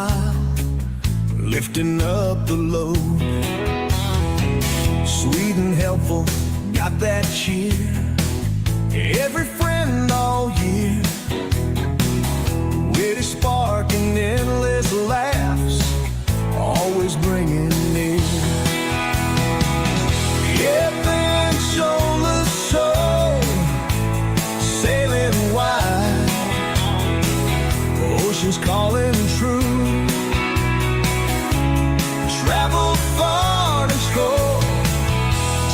smile, lifting up the load. Sweet and helpful, got that cheer. Every friend all year, witty spark and endless laughs, always bringing near. Head shoulders show, sailing wide, oceans calling true. Travel far to score,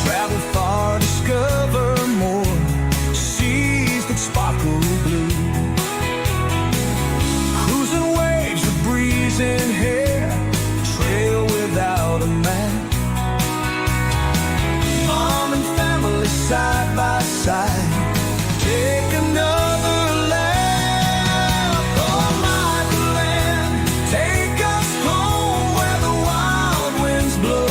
travel far, discover more, seas that sparkle blue. Cruising waves with breeze in hair, trail without a map. Mom and family side by side, take another lap. Oh, my land, take us home where the wild winds blow.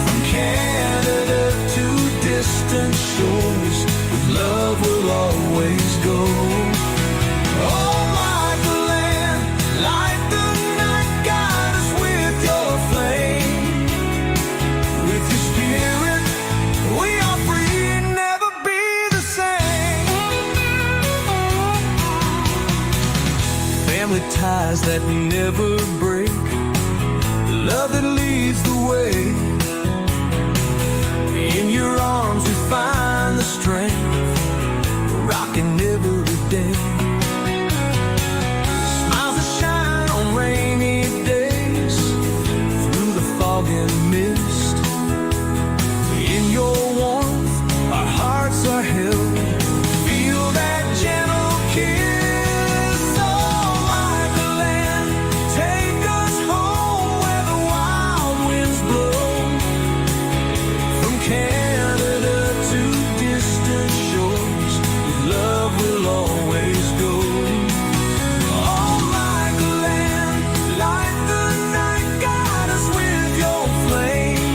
From Canada to distant shores, with love we'll always go. Oh, my land, light the night, guide us with your flame. With your spirit, we are free, never be the same. Family ties that never break, love that leads the way. In your arms we find the strength, rocking every day. Smiles that shine on rainy days, through the fog and mist. In your warmth, our hearts are held. Feel that gentle kiss. Oh, my land, take us home where the wild winds blow. From Canada to distant shores, with love we'll always go. Oh, my land, light the night, guide us with your flame.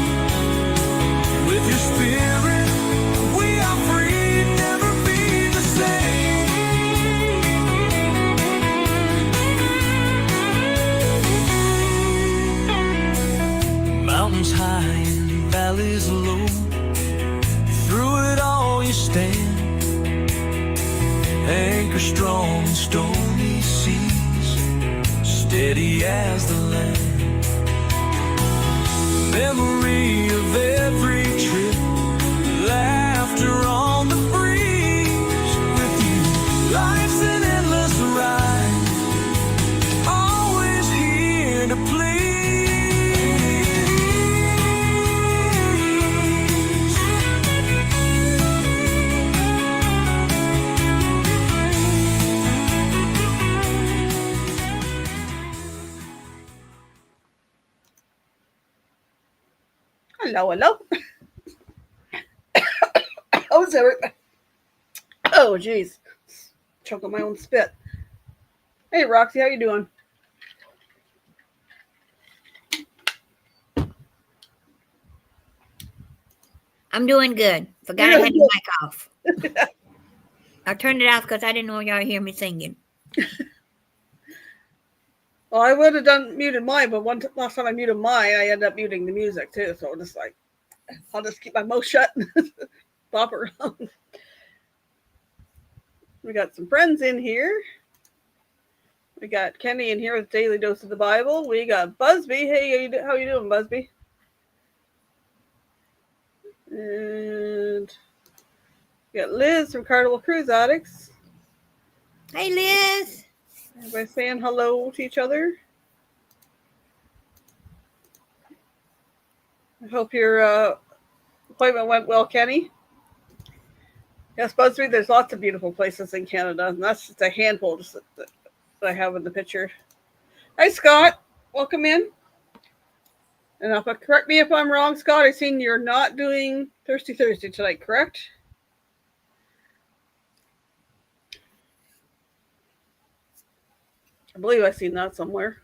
With your spirit, we are free, never be the same. Mountains high and valleys low, through it all you stand. Anchor strong in stormy seas, steady as the land. Memory of every trip, laughter on the breeze. With you, life's an endless ride, always here to please. Hello, hello. How's everybody? Oh, jeez. Choke on my own spit. Hey, Roxy, how you doing? I'm doing good. Forgot I You're had the good. mic off. I turned it off because I didn't know y'all hear me singing. Well, I would have done muted mine, but last time I muted mine, I ended up muting the music too. So just like, I'll just keep my mouth shut and bop around. We got some friends in here. We got Kenny in here with Daily Dose of the Bible. We got Busby. Hey, how you doing, Busby? And we got Liz from Carnival Cruise Addicts. Hey, Liz. Everybody saying hello to each other. I hope your appointment went well, Kenny. Yes, Busby, there's lots of beautiful places in Canada, and that's just a handful just that I have in the picture. Hi, Scott. Welcome in. And correct me if I'm wrong, Scott. I've seen you're not doing Thirsty Thursday tonight, correct? I believe I've seen that somewhere.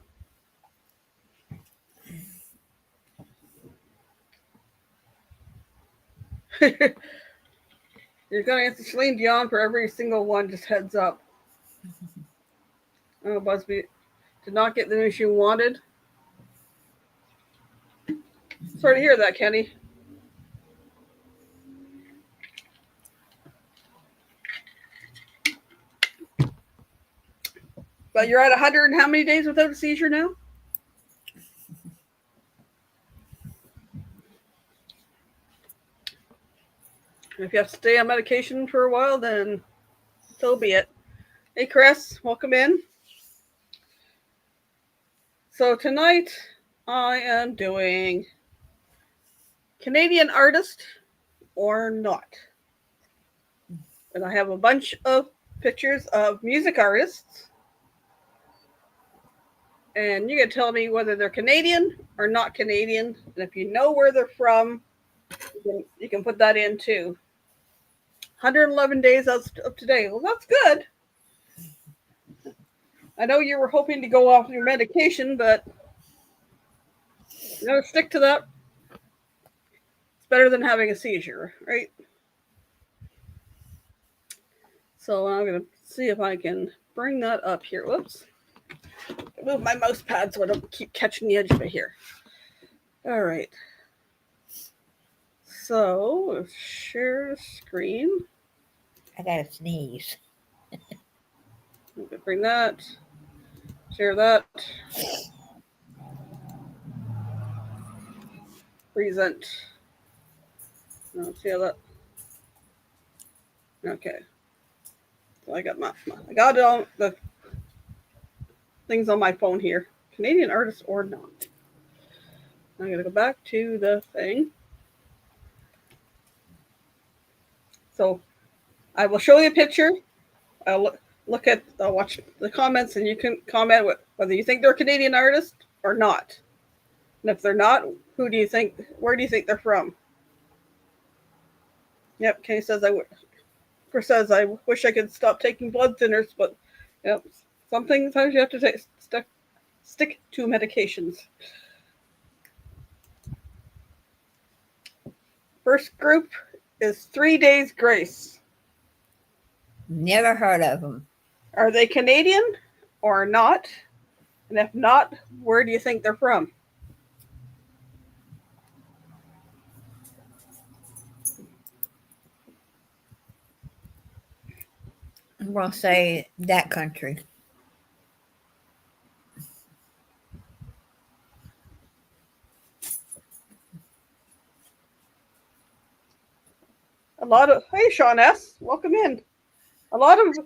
You're going to answer Celine Dion for every single one, just heads up. Oh, Busby. Did not get the news you wanted. Sorry to hear that, Kenny. But you're at 100 and how many days without a seizure now? If you have to stay on medication for a while, then so be it. Hey, Chris, welcome in. So tonight I am doing Canadian artist or not. And I have a bunch of pictures of music artists. And you can tell me whether they're Canadian or not Canadian. And if you know where they're from, you can put that in too. 111 days up today. Well, that's good. I know you were hoping to go off your medication, but you know, stick to that. It's better than having a seizure, right? So I'm going to see if I can bring that up here. Whoops. Move my mouse pad so I don't keep catching the edge of it here. All right. So, share screen. I gotta sneeze. I'm going to bring that. Share that. Present. Let's see how that. Okay. So I got I got it on the things on my phone here. Canadian artist or not. I'm going to go back to the thing. So I will show you a picture. I'll I'll watch the comments and you can comment whether you think they're a Canadian artist or not. And if they're not, where do you think they're from? Yep, Kay says Chris says I wish I could stop taking blood thinners, but yep, sometimes you have to stick to medications. First group is 3 Days Grace. Never heard of them. Are they Canadian or not? And if not, where do you think they're from? I'm gonna say that country. Hey, Sean S., welcome in. A lot of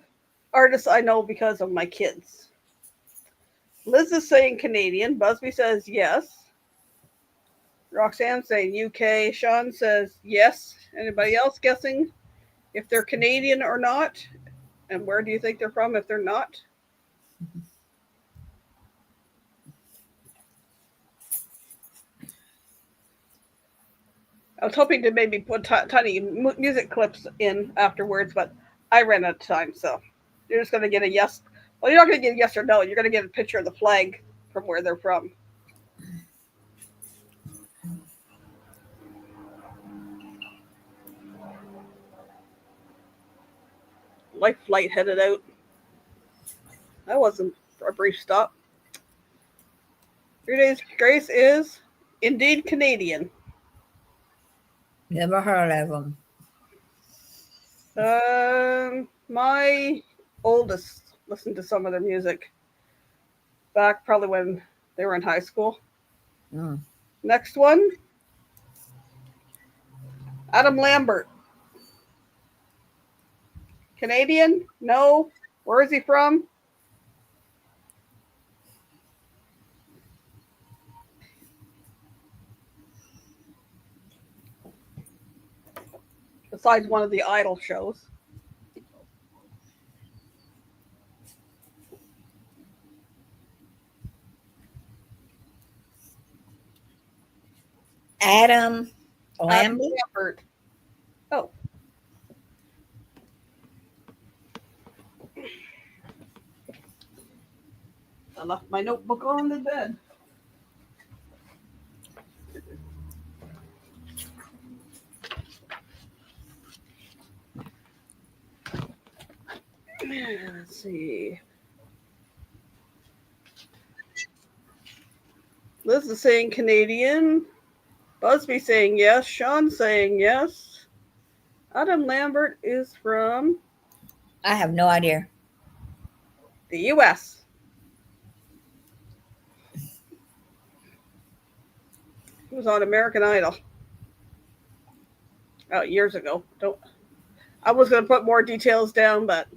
artists I know because of my kids. Liz is saying Canadian. Busby says yes. Roxanne saying UK. Sean says yes. Anybody else guessing if they're Canadian or not? And where do you think they're from if they're not? I was hoping to maybe put tiny music clips in afterwards, but I ran out of time, so you're just going to get a yes. Well, you're not going to get a yes or no. You're going to get a picture of the flag from where they're from. Life flight headed out. That wasn't a brief stop. 3 Days Grace is indeed Canadian. Never heard of them. My oldest listened to some of their music back probably when they were in high school. Next one, Adam Lambert. Canadian? No. Where is he from? Besides one of the Idol shows. Adam Lambert. Oh. I left my notebook on the bed. Let's see. Liz is saying Canadian. Busby saying yes. Sean saying yes. Adam Lambert is from I have no idea. the U.S. He was on American Idol. Oh, years ago. I was going to put more details down, but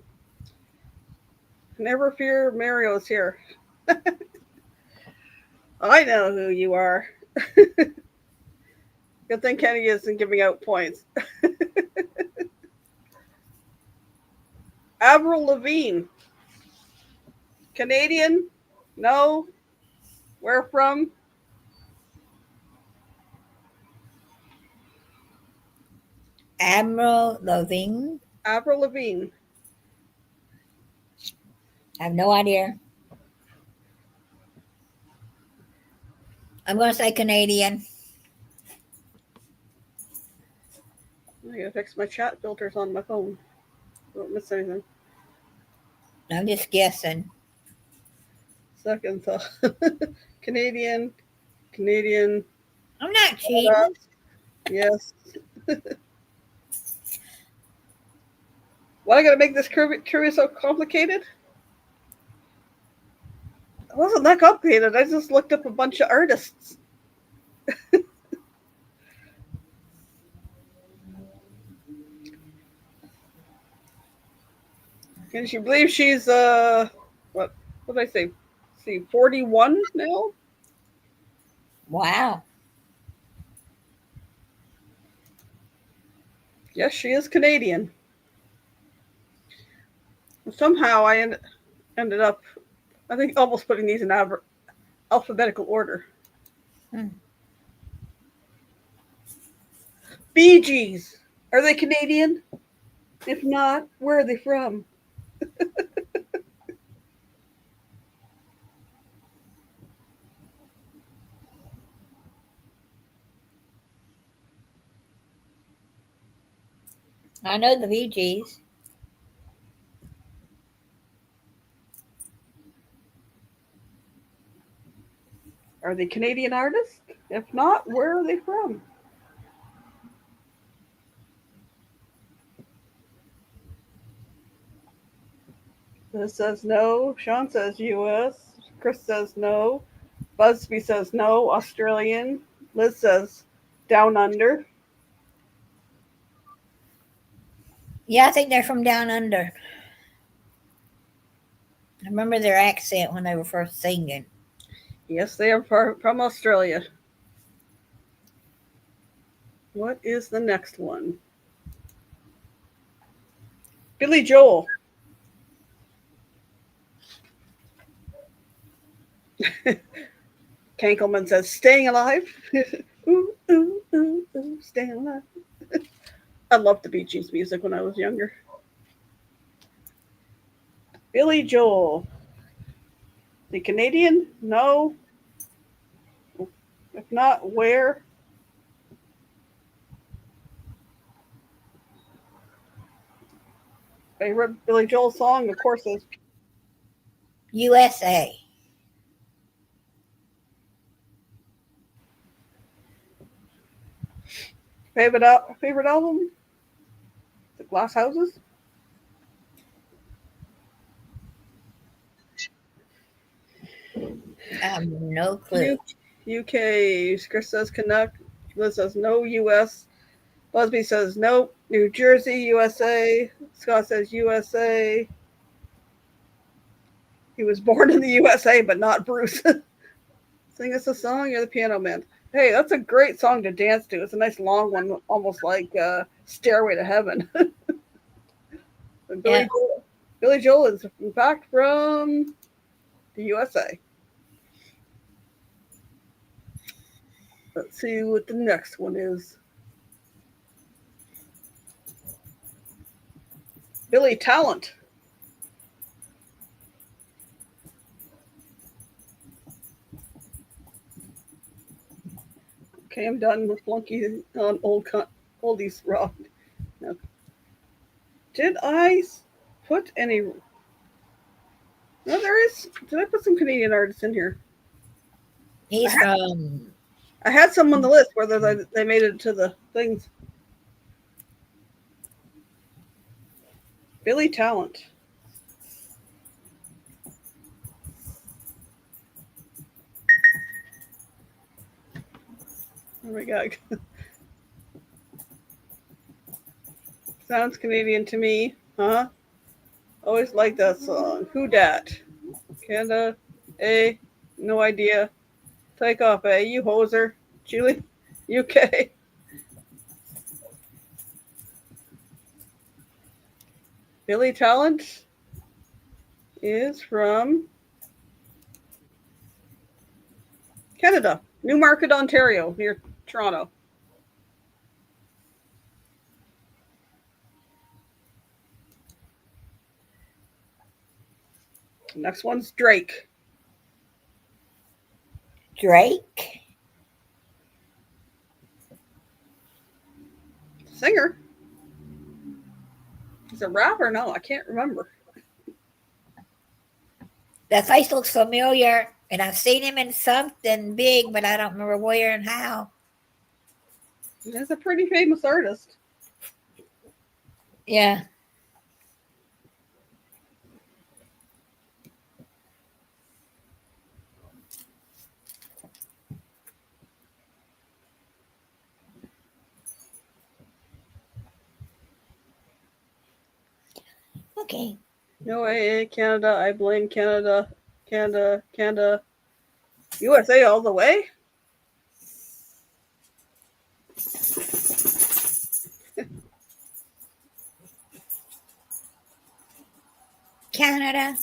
never fear, Mario's here. I know who you are. Good thing Kenny isn't giving out points. Avril Lavigne. Canadian? No. Where from? Admiral Lavigne. Avril Lavigne. I have no idea. I'm going to say Canadian. I gotta fix my chat filters on my phone. Don't miss anything. I'm just guessing. Second thought. Canadian. Canadian. I'm not cheating. Yes. Why I gotta make this trivia so complicated? It wasn't that complicated. I just looked up a bunch of artists. Can you believe she's what did I say? See, 41 now? Wow. Yes, she is Canadian. Somehow I ended up, I think, almost putting these in alphabetical order. Bee Gees. Are they Canadian? If not, where are they from? I know the Bee Gees. Are they Canadian artists? If not, where are they from? Liz says no. Sean says US. Chris says no. Busby says no. Australian. Liz says down under. Yeah, I think they're from down under. I remember their accent when they were first singing. Yes, they are from Australia. What is the next one? Billy Joel. Kankelman says, staying alive. Ooh, ooh, ooh, ooh, staying alive. I loved the Bee Gees music when I was younger. Billy Joel. The Canadian? No. If not, where? Favorite Billy Joel song, of course, is USA. favorite album? The Glass Houses? I have no clue. UK. Chris says Canuck. Liz says no. US. Busby says no. New Jersey, USA. Scott says USA. He was born in the USA, but not Bruce. Sing us a song. You're the Piano Man. Hey, that's a great song to dance to. It's a nice long one, almost like Stairway to Heaven. Billy Joel is, in fact, from the USA. Let's see what the next one is. Billy Talent. Okay, I'm done with flunky on oldies rock. No. Did I put any? No, there is. Did I put some Canadian artists in here? He's from I had some on the list whether they made it to the things. Billy Talent. Oh my god. Sounds Canadian to me, huh? Always like that song. Who dat? Canada, A, no idea. Take off, A, you hoser. Chile, UK. Billy Talent is from Canada, Newmarket, Ontario, near Toronto. Next one's Drake. Drake. Singer. He's a rapper? No, I can't remember. That face looks familiar, and I've seen him in something big, but I don't remember where and how. He's a pretty famous artist. Yeah. Okay. No AA, Canada, I blame Canada, Canada, Canada. USA all the way? Canada.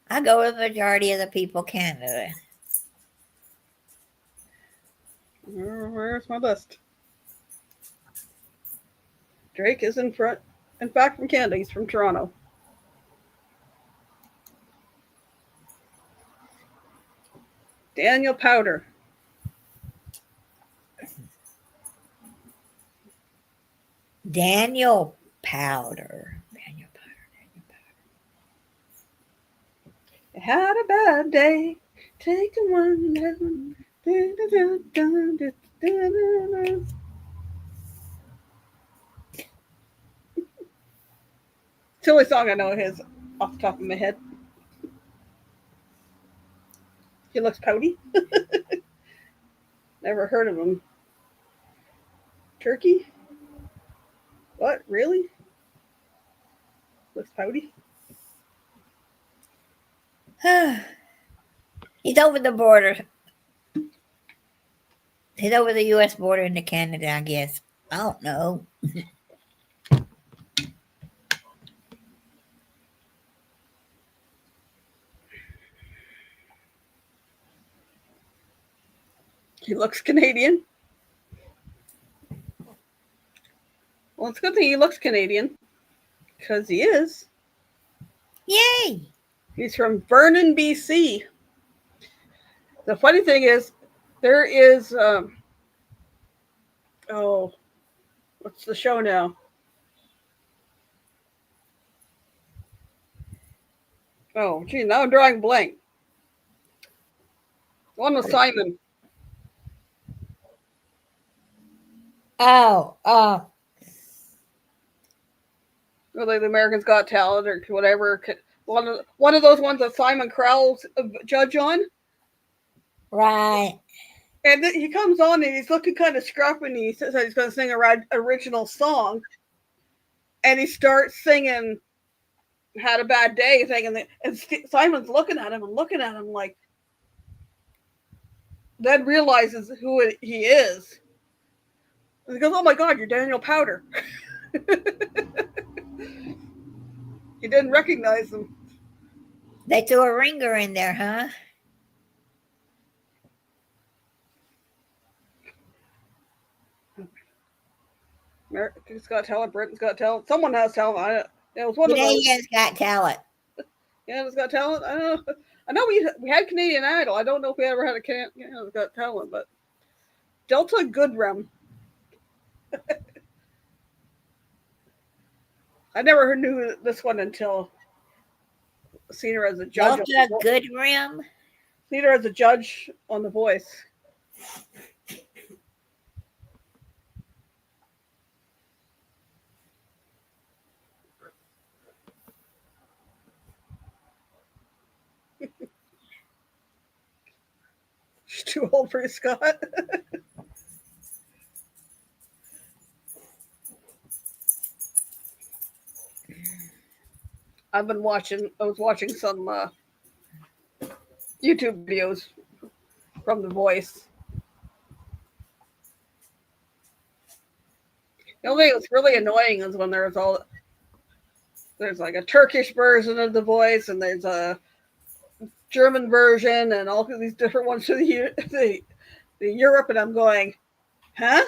I go with the majority of the people, Canada. Where's my list? Drake is in fact from Canada. He's from Toronto. Daniel Powder. Daniel Powder. Daniel I had a bad day. Take one. It's the only song I know of his off the top of my head. He looks pouty. Never heard of him. Turkey? What? Really? Looks pouty? He's over the border. He's over the U.S. border into Canada, I guess. I don't know. He looks Canadian. Well, it's a good thing he looks Canadian. Because he is. Yay! He's from Vernon, BC. The funny thing is, there is, what's the show now? Oh, gee, now I'm drawing blank. One with Simon. Oh, Like the Americans Got Talent or whatever. One of those ones that Simon Cowell's a judge on. right. And he comes on and he's looking kind of scruffy and he says he's going to sing a original song. And he starts singing Had a Bad Day thing. And Simon's looking at him like, then realizes who he is. And he goes, oh my God, you're Daniel Powder. He didn't recognize him. They threw a ringer in there, huh? America's Got Talent, Britain's Got Talent. Someone has talent. It was one of those. Canadians got talent. Canada's Got Talent. I know we had Canadian Idol. I don't know if we ever had a Canada's Got Talent, but Delta Goodrem. I never knew this one until seen her as a judge. Delta Goodrem. seen her as a judge on The Voice. She's too old for you, Scott. I was watching some YouTube videos from The Voice. The only thing that's really annoying is when there's like a Turkish version of The Voice and there's a German version and all of these different ones for the Europe, and I'm going, huh?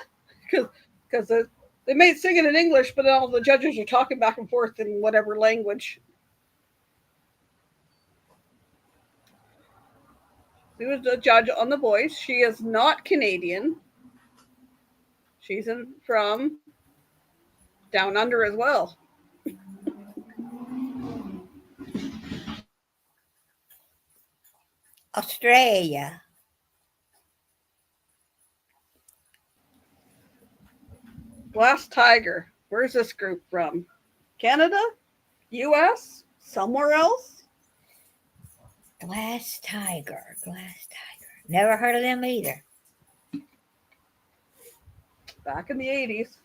Because they may sing it in English, but all the judges are talking back and forth in whatever language. She was a judge on The Voice. She is not Canadian. She's from Down Under as well. Australia. Glass Tiger. Where's this group from? Canada? US? Somewhere else? Glass Tiger. Glass Tiger. Never heard of them either. Back in the 80s.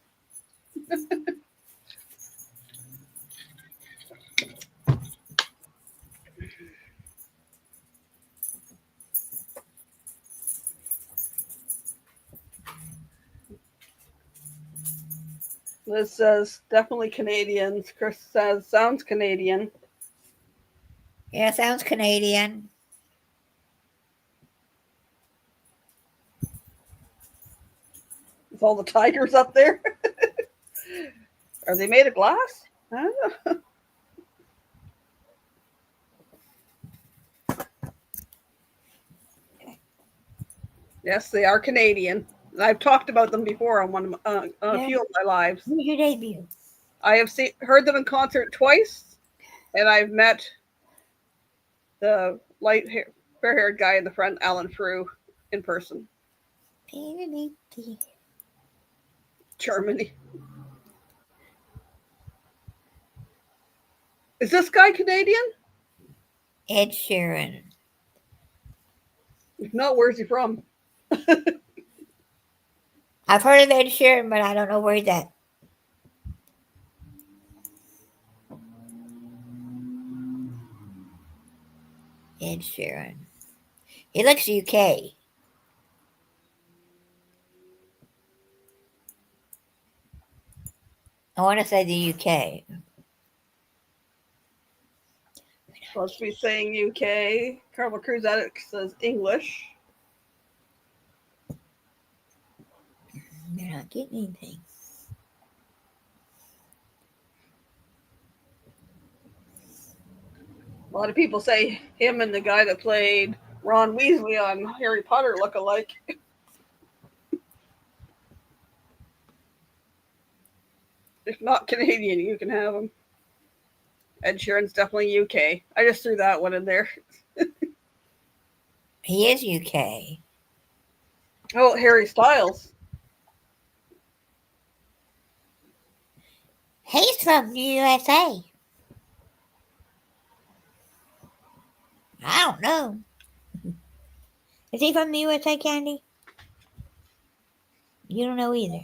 Liz says definitely Canadians. Chris says sounds Canadian. Yeah, sounds Canadian. With all the tigers up there. Are they made of glass? I don't know. Yes, they are Canadian. I've talked about them before on a few of my lives. Who's your debut? I have heard them in concert twice, and I've met the fair-haired guy in the front, Alan Frew, in person. Germany. Is this guy Canadian? Ed Sheeran. If not, where's he from? I've heard of Ed Sheeran, but I don't know where he's at. Ed Sheeran. He looks UK. I want to say the UK. Supposed to be saying UK. Carla Cruz Addict says English. They're not getting anything. A lot of people say him and the guy that played Ron Weasley on Harry Potter look alike. If not Canadian, you can have him. Ed Sheeran's definitely UK. I just threw that one in there. He is UK. Oh, Harry Styles. He's from the USA. I don't know. Is he from the USA, Candy? You don't know either.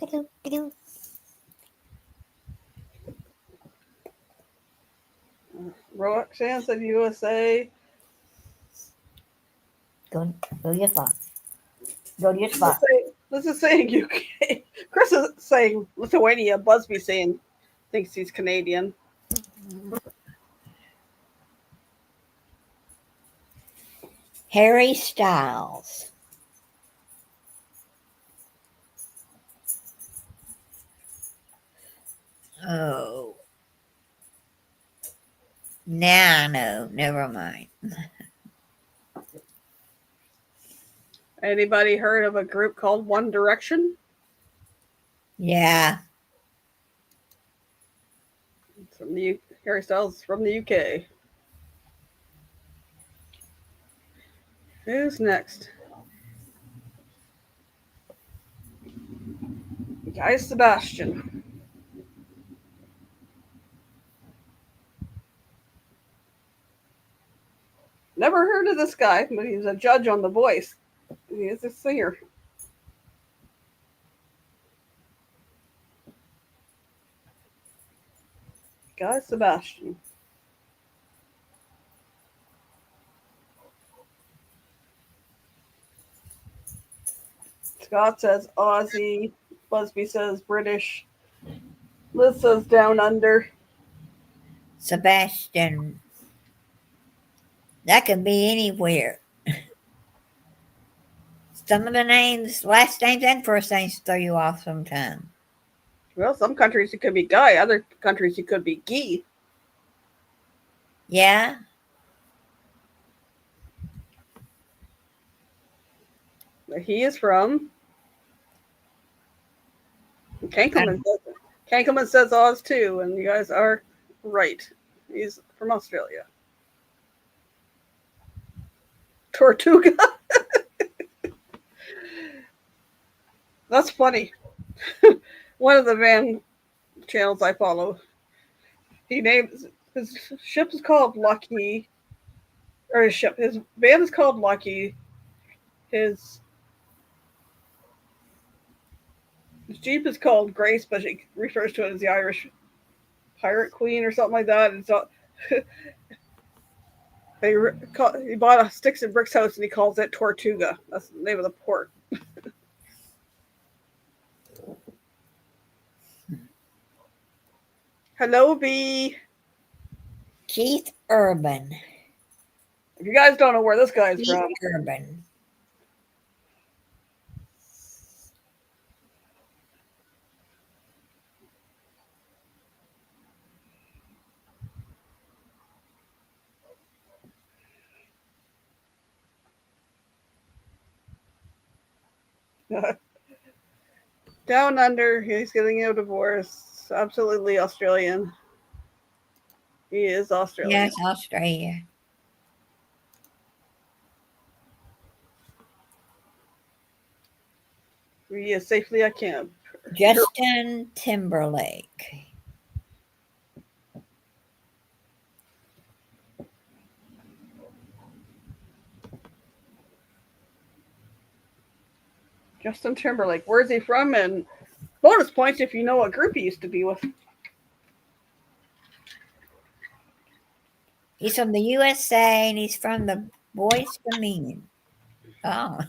Ka-doo. Roxanne said USA. Go to your spot. Go to your spot. This is saying UK. Chris is saying Lithuania. Busby saying thinks he's Canadian. Harry Styles. Oh. Now I know. Never mind. Anybody heard of a group called One Direction? Yeah. Harry Styles is from the UK. Who's next? Guy Sebastian. Never heard of this guy, but he's a judge on The Voice. He is a singer. Guy Sebastian. Scott says Aussie. Busby says British. Liz says Down Under. Sebastian. That could be anywhere. Some of the names, last names and first names throw you off sometimes. Well, some countries it could be Guy. Other countries it could be Guy. Yeah. But he is from. Kankelman says Oz too, and you guys are right. He's from Australia. Tortuga. That's funny. One of the van channels I follow, he names his ship is called Lucky, or his van is called Lucky. His Jeep is called Grace, but he refers to it as the Irish Pirate Queen or something like that. And so he bought a Sticks and Bricks house and he calls it Tortuga. That's the name of the port. Hello, B. Keith Urban. If you guys don't know where this guy's Keith from, Urban. Down Under, he's getting a divorce. Absolutely Australian. He is Australian. Yes, Australia. He is safely at camp. Justin Timberlake. Justin Timberlake. Where's he from? And bonus points if you know what group he used to be with. He's from the USA and he's from the Boys to Men. Oh.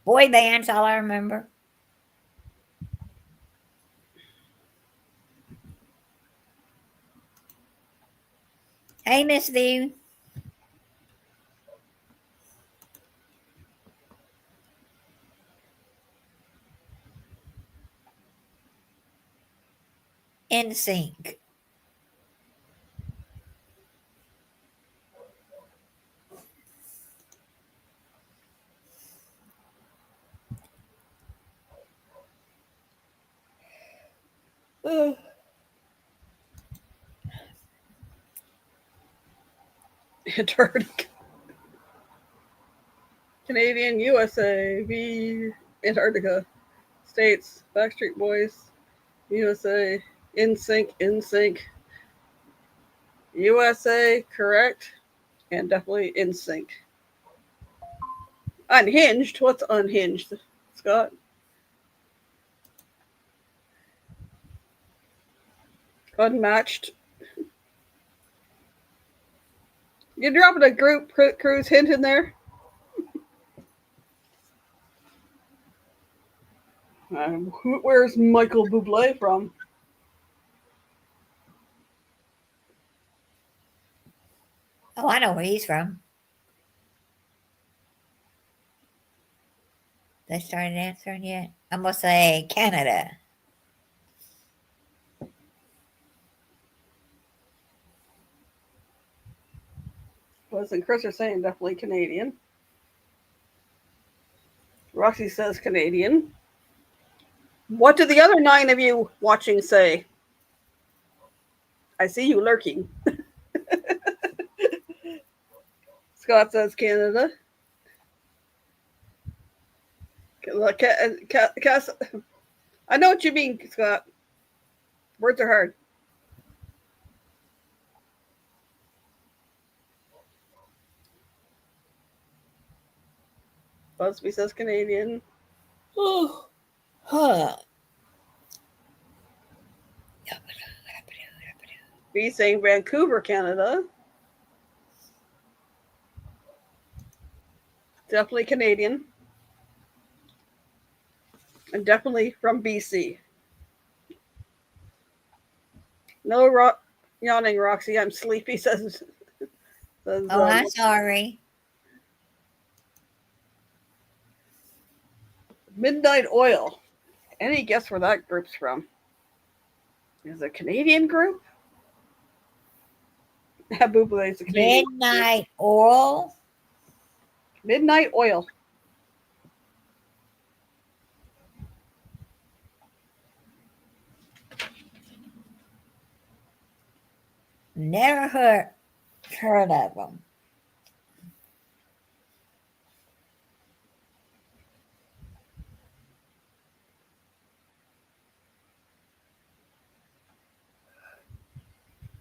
Boy band's all I remember. Hey, Miss V. NSYNC. Antarctica. Canadian, USA, V, Antarctica. States, Backstreet Boys, USA, NSYNC. USA, correct. And definitely NSYNC. Unhinged? What's unhinged, Scott? Unmatched. You dropping a group cruise hint in there? Where's Michael Bublé from? Oh, I know where he's from. They started answering yet? I'm going to say Canada. Liz and Chris are saying definitely Canadian. Roxy says Canadian. What do the other 9 of you watching say? I see you lurking. Scott says Canada. Cass, I know what you mean, Scott. Words are hard. Busby says Canadian. Oh, huh. B saying Vancouver, Canada. Definitely Canadian. And definitely from BC. No yawning, Roxy. I'm sleepy, says Oh, I'm sorry. Midnight Oil. Any guess where that group's from? Is it a Canadian group? Buble is a Canadian. Midnight Oil. Midnight Oil. Never heard of them.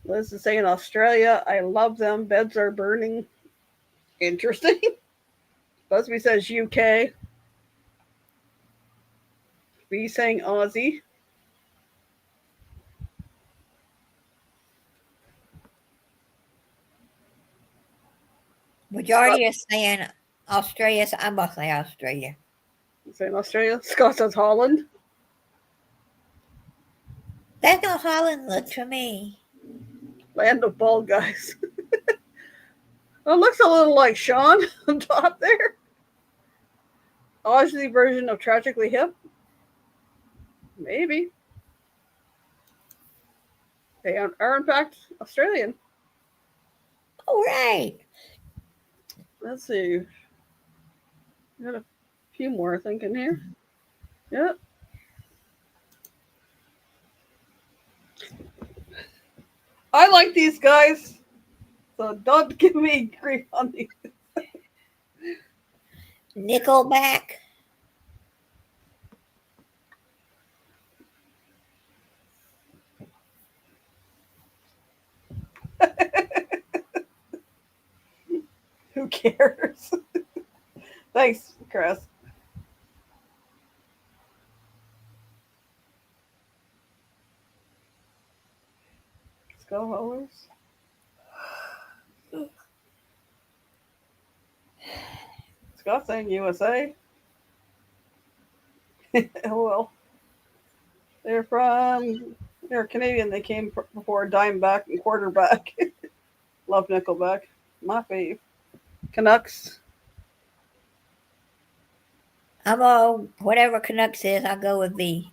Liz is saying Australia. I love them. Beds are burning. Interesting. Busby says UK. B saying Aussie. Majority is saying Australia, so I'm going to say Australia. Saying Australia. Scott says Holland. That's no Holland look to me. Land of bald guys. Well, it looks a little like Sean on top there. Aussie version of Tragically Hip. Maybe. They are in fact Australian. All right. Let's see. Got a few more, I think, in here. Yep. I like these guys, so don't give me grief on these. Nickelback. Who cares? Thanks, Chris. Let's go, Rollers. Scott saying USA. Well, they're Canadian. They came before Dimeback and Quarterback. Love Nickelback. My fave. Canucks. I'm all whatever Canucks is, I'll go with V.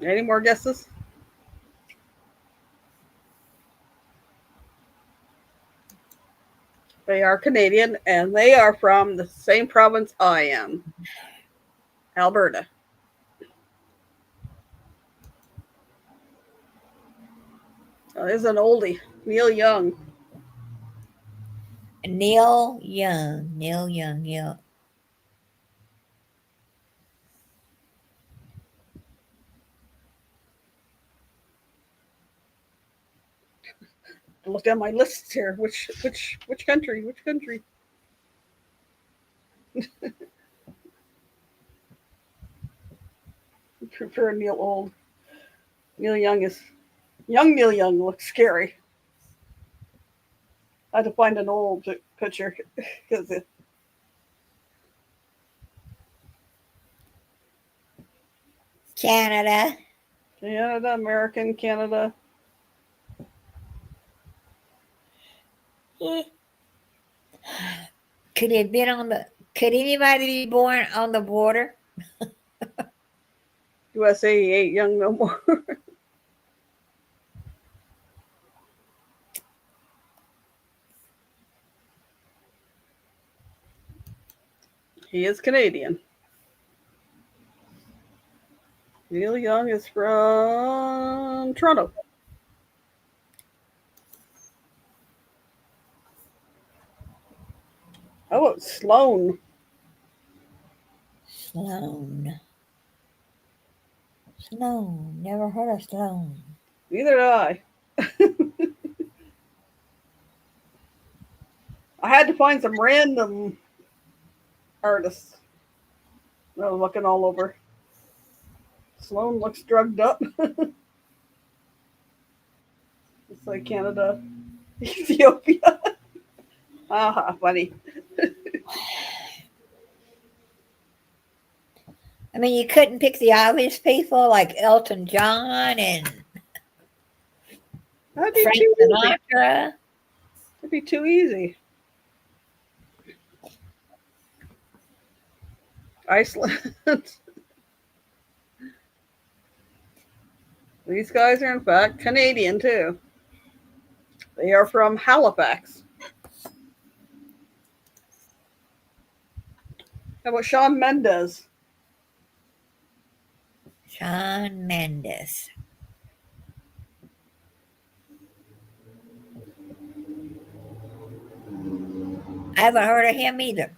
Any more guesses? They are Canadian, and they are from the same province I am, Alberta. Oh, this is an oldie. Neil Young. Neil Young. Neil Young, yeah. I looked at my lists here. Which country? Which country? I prefer Neil old. Neil Young is young. Neil Young looks scary. I had to find an old picture because Canada. Canada, American, Canada. Could it have been on the? Could anybody be born on the border? USA he ain't young no more. He is Canadian. Neil Young is from Toronto. How about Sloan? Sloan. Sloan. Never heard of Sloan. Neither did I. I had to find some random artists. I was looking all over. Sloan looks drugged up. It's like Canada, Ethiopia. Aha, funny. I mean, you couldn't pick the obvious people like Elton John and That'd be Frank too easy. Sinatra. That'd be too easy. Iceland. These guys are in fact Canadian too. They are from Halifax. How about Shawn Mendes? Shawn Mendes. I haven't heard of him either.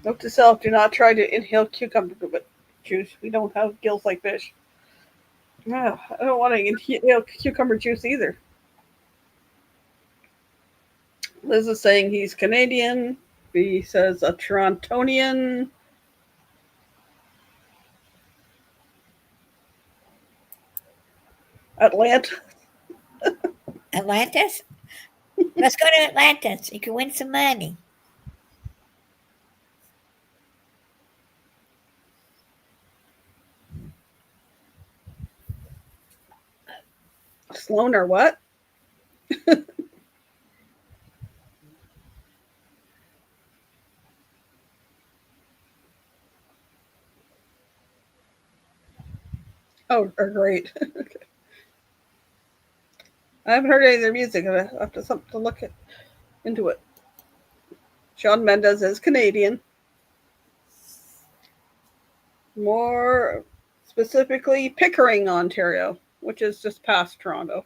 Note to self: do not try to inhale cucumber juice. We don't have gills like fish. No, I don't want to inhale cucumber juice either. Liz is saying he's Canadian. B says a Torontonian. Atlanta. Atlantis? Let's go to Atlantis. You can win some money. Sloan or what? Oh, are great. Okay. I haven't heard any of their music. I have to look into it. Shawn Mendes is Canadian. More specifically, Pickering, Ontario, which is just past Toronto.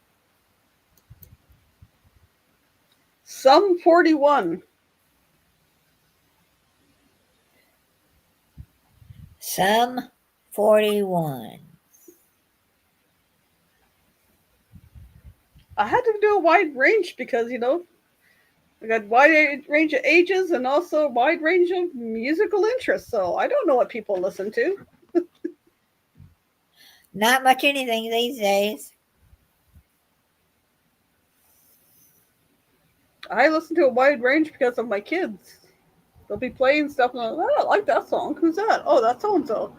Sum 41. Sum 41. I had to do a wide range because, I got wide range of ages and also wide range of musical interests. So I don't know what people listen to. Not much anything these days. I listen to a wide range because of my kids. They'll be playing stuff and I'm like, oh, I like that song. Who's that? Oh, that's so and so.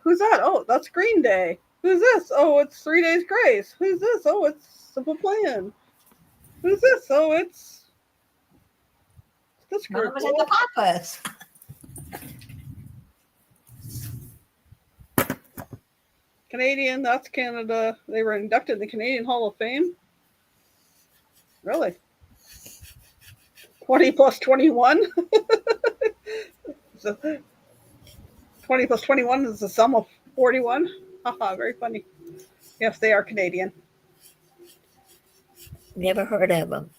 Who's that? Oh, that's Green Day. Who's this? Oh, it's 3 Days Grace. Who's this? Oh, it's Simple Plan. Who's this? Oh, it's this group. Mamas and the Papas. Canadian, that's Canada. They were inducted in the Canadian Hall of Fame. Really? 20 plus 21? So 20 plus 21 is the sum of 41. Haha, very funny. Yes, they are Canadian. Never heard of them.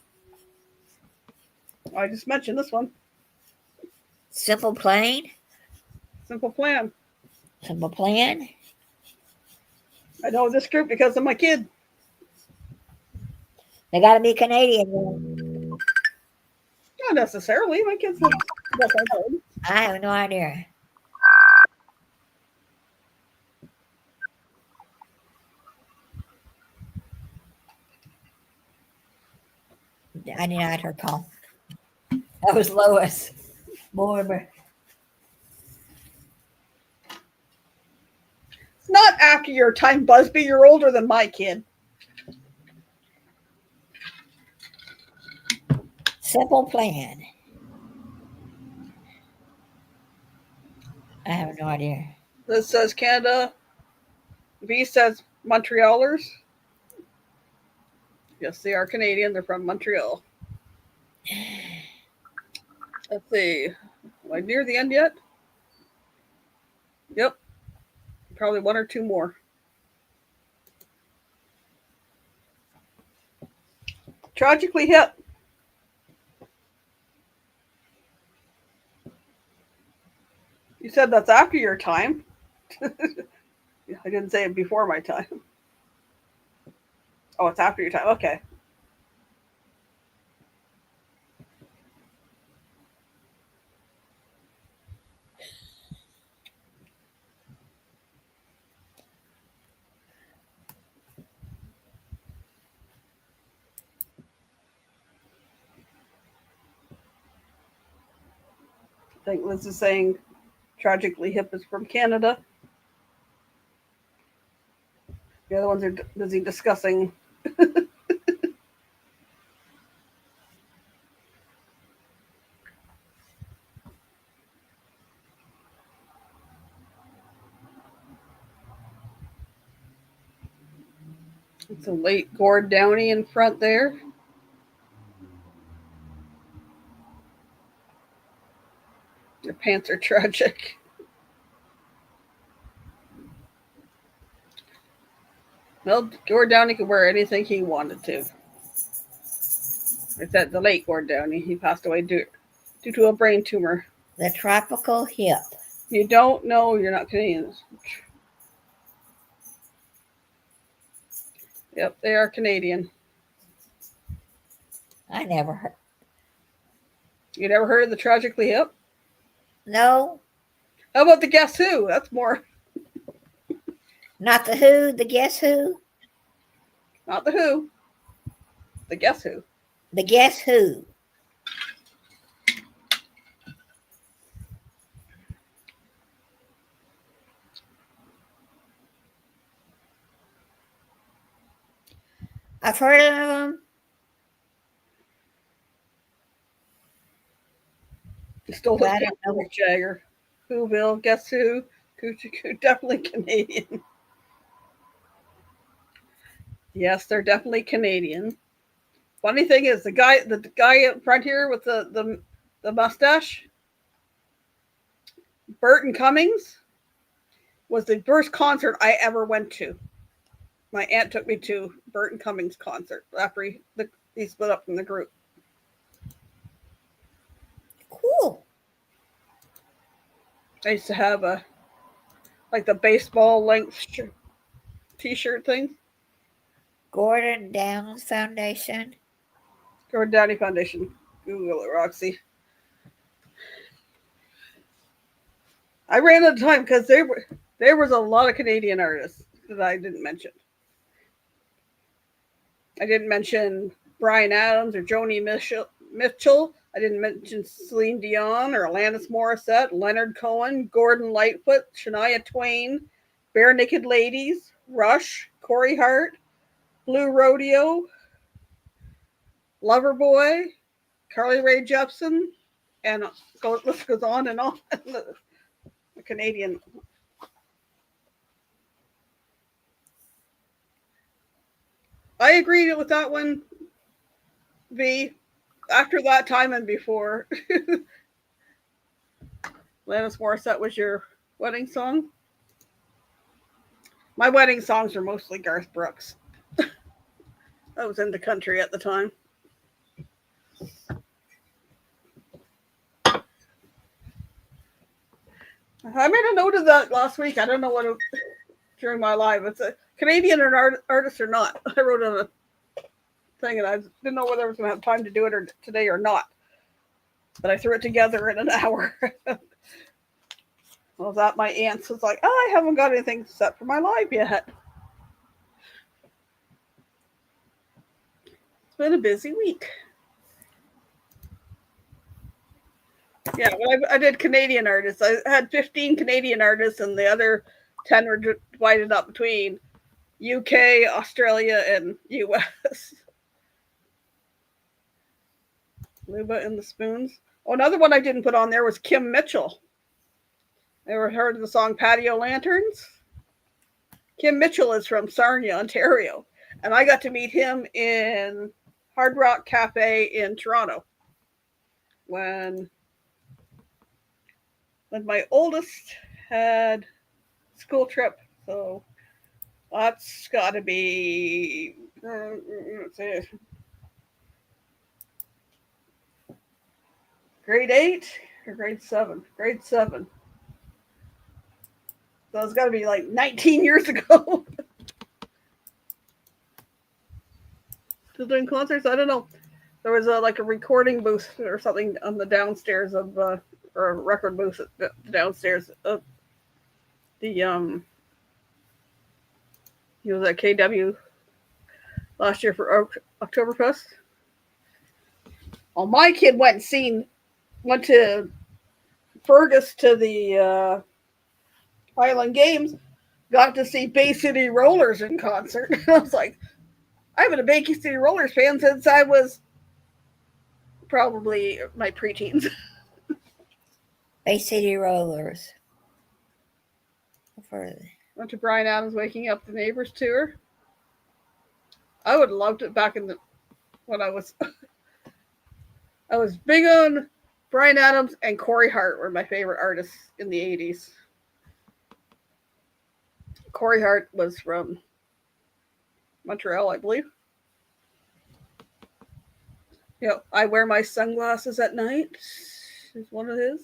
I just mentioned this one. Simple Plan. Simple Plan. Simple Plan. I know this group because of my kid. They got to be Canadian. Not necessarily. My kid's not. I have no idea. I denied her call. That was Lois. Mortimer. It's not after your time, Busby. You're older than my kid. Simple Plan. I have no idea. This says Canada. V says Montrealers. Yes, they are Canadian. They're from Montreal. Let's see. Am I near the end yet? Yep. Probably one or two more. Tragically Hip. You said that's after your time. I didn't say it before my time. Oh, it's after your time. Okay. I think Liz is saying Tragically Hip is from Canada. The other ones are busy discussing. It's a late Gord Downey in front there. Your pants are tragic. Well, Gord Downey could wear anything he wanted to. I said the late Gord Downey. He passed away due to a brain tumor. The Tropical Hip. You don't know, you're not Canadian. Yep, they are Canadian. I never heard. You never heard of the Tragically Hip? No, How about the Guess Who? That's more. not the Who, the Guess Who? Not the Who. The Guess Who. The Guess Who. I've heard of them. You stole But I it don't from know. Mick Jagger. Whoville, Guess Who? Coochie Coo, definitely Canadian. Yes, they're definitely Canadian. Funny thing is, the guy in front here with the mustache, Burton Cummings, was the first concert I ever went to. My aunt took me to Burton Cummings concert after he split up from the group. Cool. I used to have the baseball length t-shirt thing. Gordon Downs Foundation. Gordon Downey Foundation. Google it, Roxy. I ran out of time because there was a lot of Canadian artists that I didn't mention. I didn't mention Bryan Adams or Joni Mitchell. I didn't mention Celine Dion or Alanis Morissette, Leonard Cohen, Gordon Lightfoot, Shania Twain, Bare Naked Ladies, Rush, Corey Hart, Blue Rodeo, Loverboy, Carly Rae Jepsen, and the list goes on and on. The Canadian. I agree with that one, V. After that time and before. Alanis Morissette was your wedding song? My wedding songs are mostly Garth Brooks. I was in the country at the time. I made a note of that last week. I don't know what during my live. It's a Canadian artist or not. I wrote on a thing, and I didn't know whether I was going to have time to do it today or not. But I threw it together in an hour. Well, that my aunt's was like, oh, I haven't got anything set for my live yet. It's been a busy week. Yeah, well, I did Canadian artists. I had 15 Canadian artists, and the other 10 were divided up between UK, Australia, and US. Luba and the Spoons. Oh, another one I didn't put on there was Kim Mitchell. Ever heard of the song Patio Lanterns? Kim Mitchell is from Sarnia, Ontario. And I got to meet him in Hard Rock Cafe in Toronto when when my oldest had school trip. So that's got to be let's see, grade 8 or grade 7. Grade 7. So it's got to be like 19 years ago. Still doing concerts? I don't know. There was like a recording booth or something on the downstairs of, or a record booth at the downstairs of the he was at KW last year for Oktoberfest. Well, my kid went to Fergus to the Highland Games, got to see Bay City Rollers in concert. I was like, I've been a Bay City Rollers fan since I was probably my preteens. Bay City Rollers. Went to Bryan Adams Waking Up the Neighbors tour. I would have loved it back in when I was big on Bryan Adams, and Corey Hart were my favorite artists in the 80s. Corey Hart was from Montreal, I believe. Yeah, I Wear My Sunglasses at Night is one of his.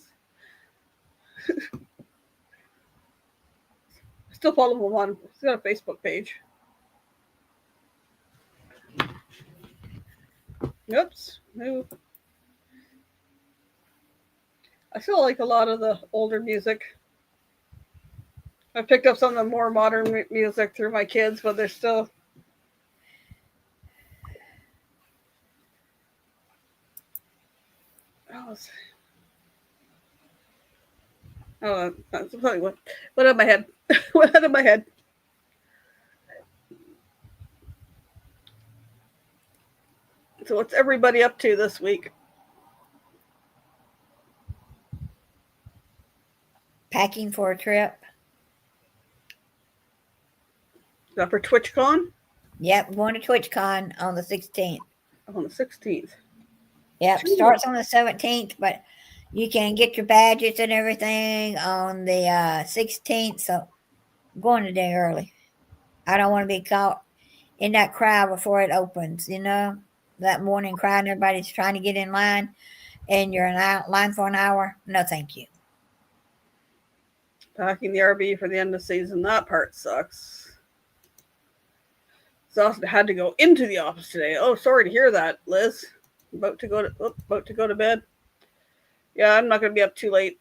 Still follow him on. He's got a Facebook page. Oops. No. I feel like a lot of the older music. I picked up some of the more modern music through my kids, but they're still. Oh, that's probably what went out of my head. Went out of my head. So what's everybody up to this week? Packing for a trip. Is that for TwitchCon? Yep, going to TwitchCon on the 16th. On the 16th. Yep, starts on the 17th, but you can get your badges and everything on the 16th. So I'm going a day early. I don't want to be caught in that crowd before it opens, that morning crowd and everybody's trying to get in line and you're in line for an hour. No, thank you. Packing the RV for the end of the season. That part sucks. Exhausted. Had to go into the office today. Oh, sorry to hear that, Liz. About to go to bed. Yeah, I'm not going to be up too late.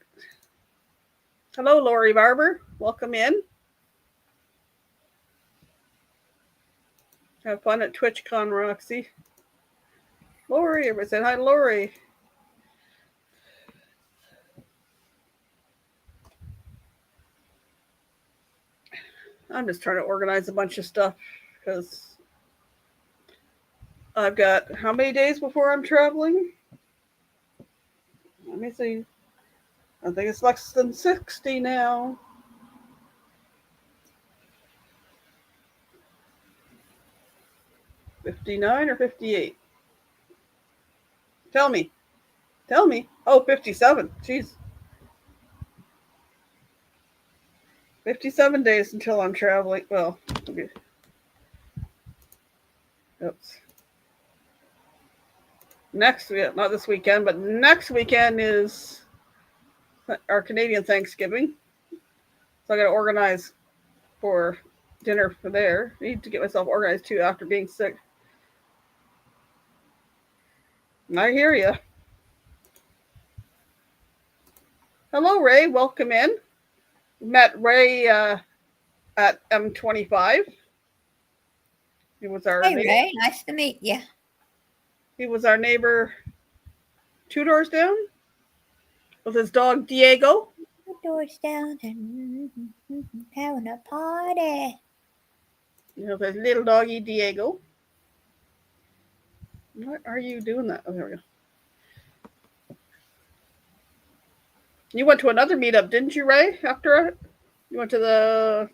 Hello, Lori Barber. Welcome in. Have fun at TwitchCon, Roxy. Lori, everybody said hi, Lori. I'm just trying to organize a bunch of stuff because I've got how many days before I'm traveling? Let me see. I think it's less than 60 now. $59 or $58? Tell me. Oh, 57. Jeez. 57 days until I'm traveling. Well, okay. Oops. Not this weekend, but next weekend is our Canadian Thanksgiving. So I got to organize for dinner for there. I need to get myself organized too after being sick. I hear you. Hello, Ray. Welcome in. Met Ray at M25. He was our Hey, Ray. Nice to meet you. He was our neighbor 2 doors down with his dog Diego. 2 doors down and having a party. His little doggy Diego. What are you doing that? Oh, there we go. You went to another meetup, didn't you, Ray? After it? You went to the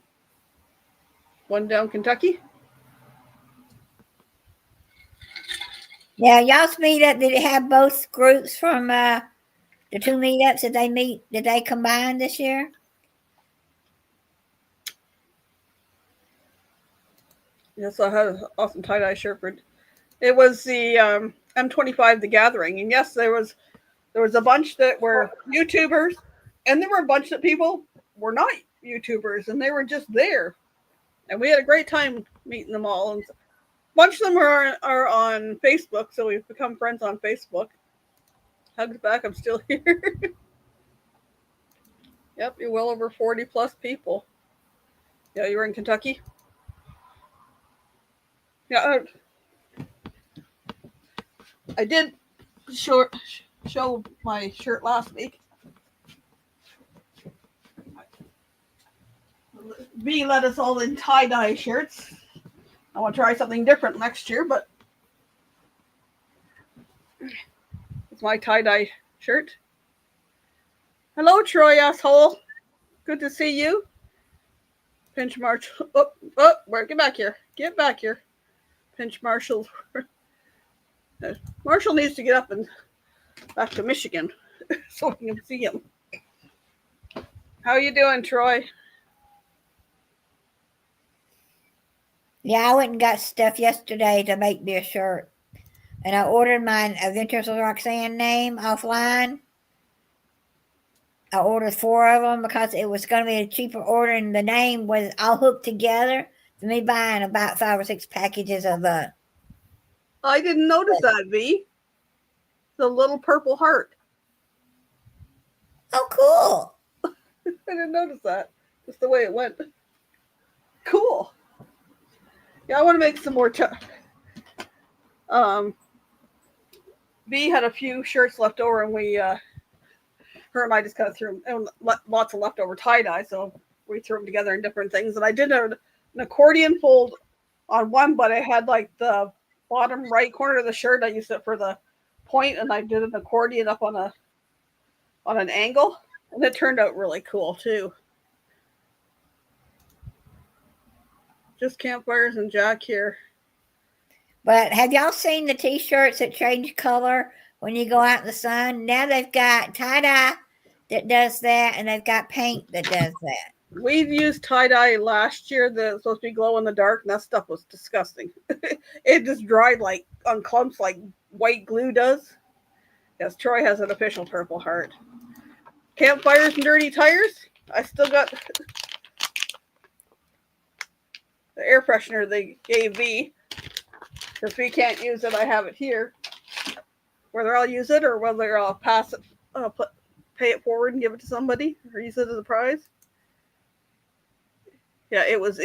one down Kentucky? Yeah, y'all's meetup, did it have both groups from The two meetups, did they combine this year? Yes, I had an awesome tie-dye shirt for. It was the M25, The Gathering, and yes, there was a bunch that were YouTubers, and there were a bunch that people were not YouTubers, and they were just there, and we had a great time meeting them all. And a bunch of them are on Facebook, so we've become friends on Facebook. Hugs back, I'm still here. Yep, you're well over 40 plus people. Yeah, you were in Kentucky. Yeah, I did show my shirt last week. V let us all in tie-dye shirts. I want to try something different next year, but it's my tie-dye shirt. Hello, Troy, asshole. Good to see you. Pinch Marshall. Get back here. Get back here. Pinch Marshall. Marshall needs to get up and back to Michigan so we can see him. How you doing, Troy? Yeah, I went and got stuff yesterday to make me a shirt. And I ordered mine Adventures with Roxanne name offline. I ordered 4 of them because it was going to be a cheaper order, and the name was all hooked together to me buying about 5 or 6 packages of I didn't notice that, V. The little purple heart. Oh, cool. I didn't notice that. Just the way it went. Cool. Yeah, I want to make some more. V had a few shirts left over, and her and I just kind of threw them, lots of leftover tie-dye, so we threw them together in different things. And I did an accordion fold on one, but I had like the bottom right corner of the shirt. I used it for the point, and I did an accordion up on an angle, and it turned out really cool too. Just campfires and Jack here. But have y'all seen the t-shirts that change color when you go out in the sun? Now they've got tie-dye that does that, and they've got paint that does that. We've used tie-dye last year that's supposed to be glow in the dark, and that stuff was disgusting. It just dried like on clumps like white glue does. Yes, Troy has an official Purple Heart. Campfires and dirty tires. I still got the air freshener they gave V. Because we can't use it, I have it here. Whether I'll use it or whether I'll pass it, pay it forward and give it to somebody, or use it as a prize. Yeah, it was.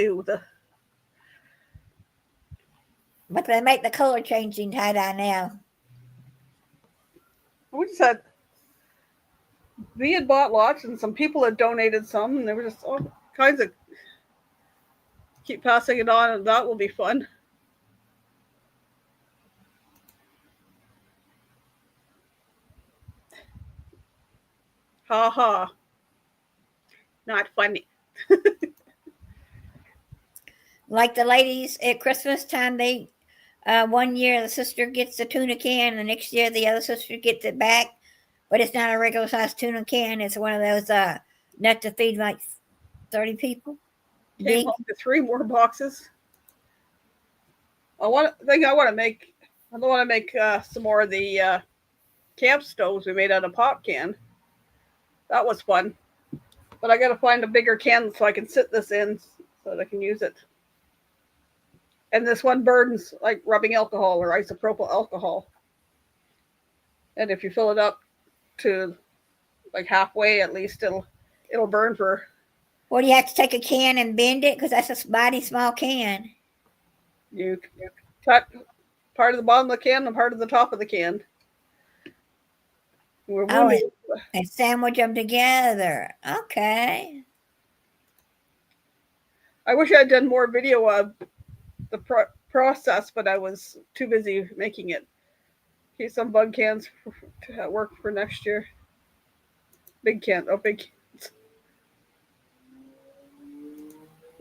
But they make the color changing tie-dye now. We just had. We had bought lots, and some people had donated some, and there were just all kinds of. Keep passing it on, and that will be fun. Ha ha. Not funny. Like the ladies at Christmas time, they 1 year the sister gets the tuna can, and the next year the other sister gets it back. But it's not a regular size tuna can. It's one of those enough to feed like 30 people. Came home to 3 more boxes. I want to make some more of the camp stoves we made out of pop can. That was fun. But I got to find a bigger can so I can sit this in so that I can use it. And this one burns like rubbing alcohol or isopropyl alcohol. And if you fill it up to like halfway, at least it'll burn for. Well, do you have to take a can and bend it? Because that's a mighty small can. You cut part of the bottom of the can and part of the top of the can. And sandwich them together. Okay. I wish I had done more video of the process, but I was too busy making it. Keep some bug cans to work for next year. Big cans.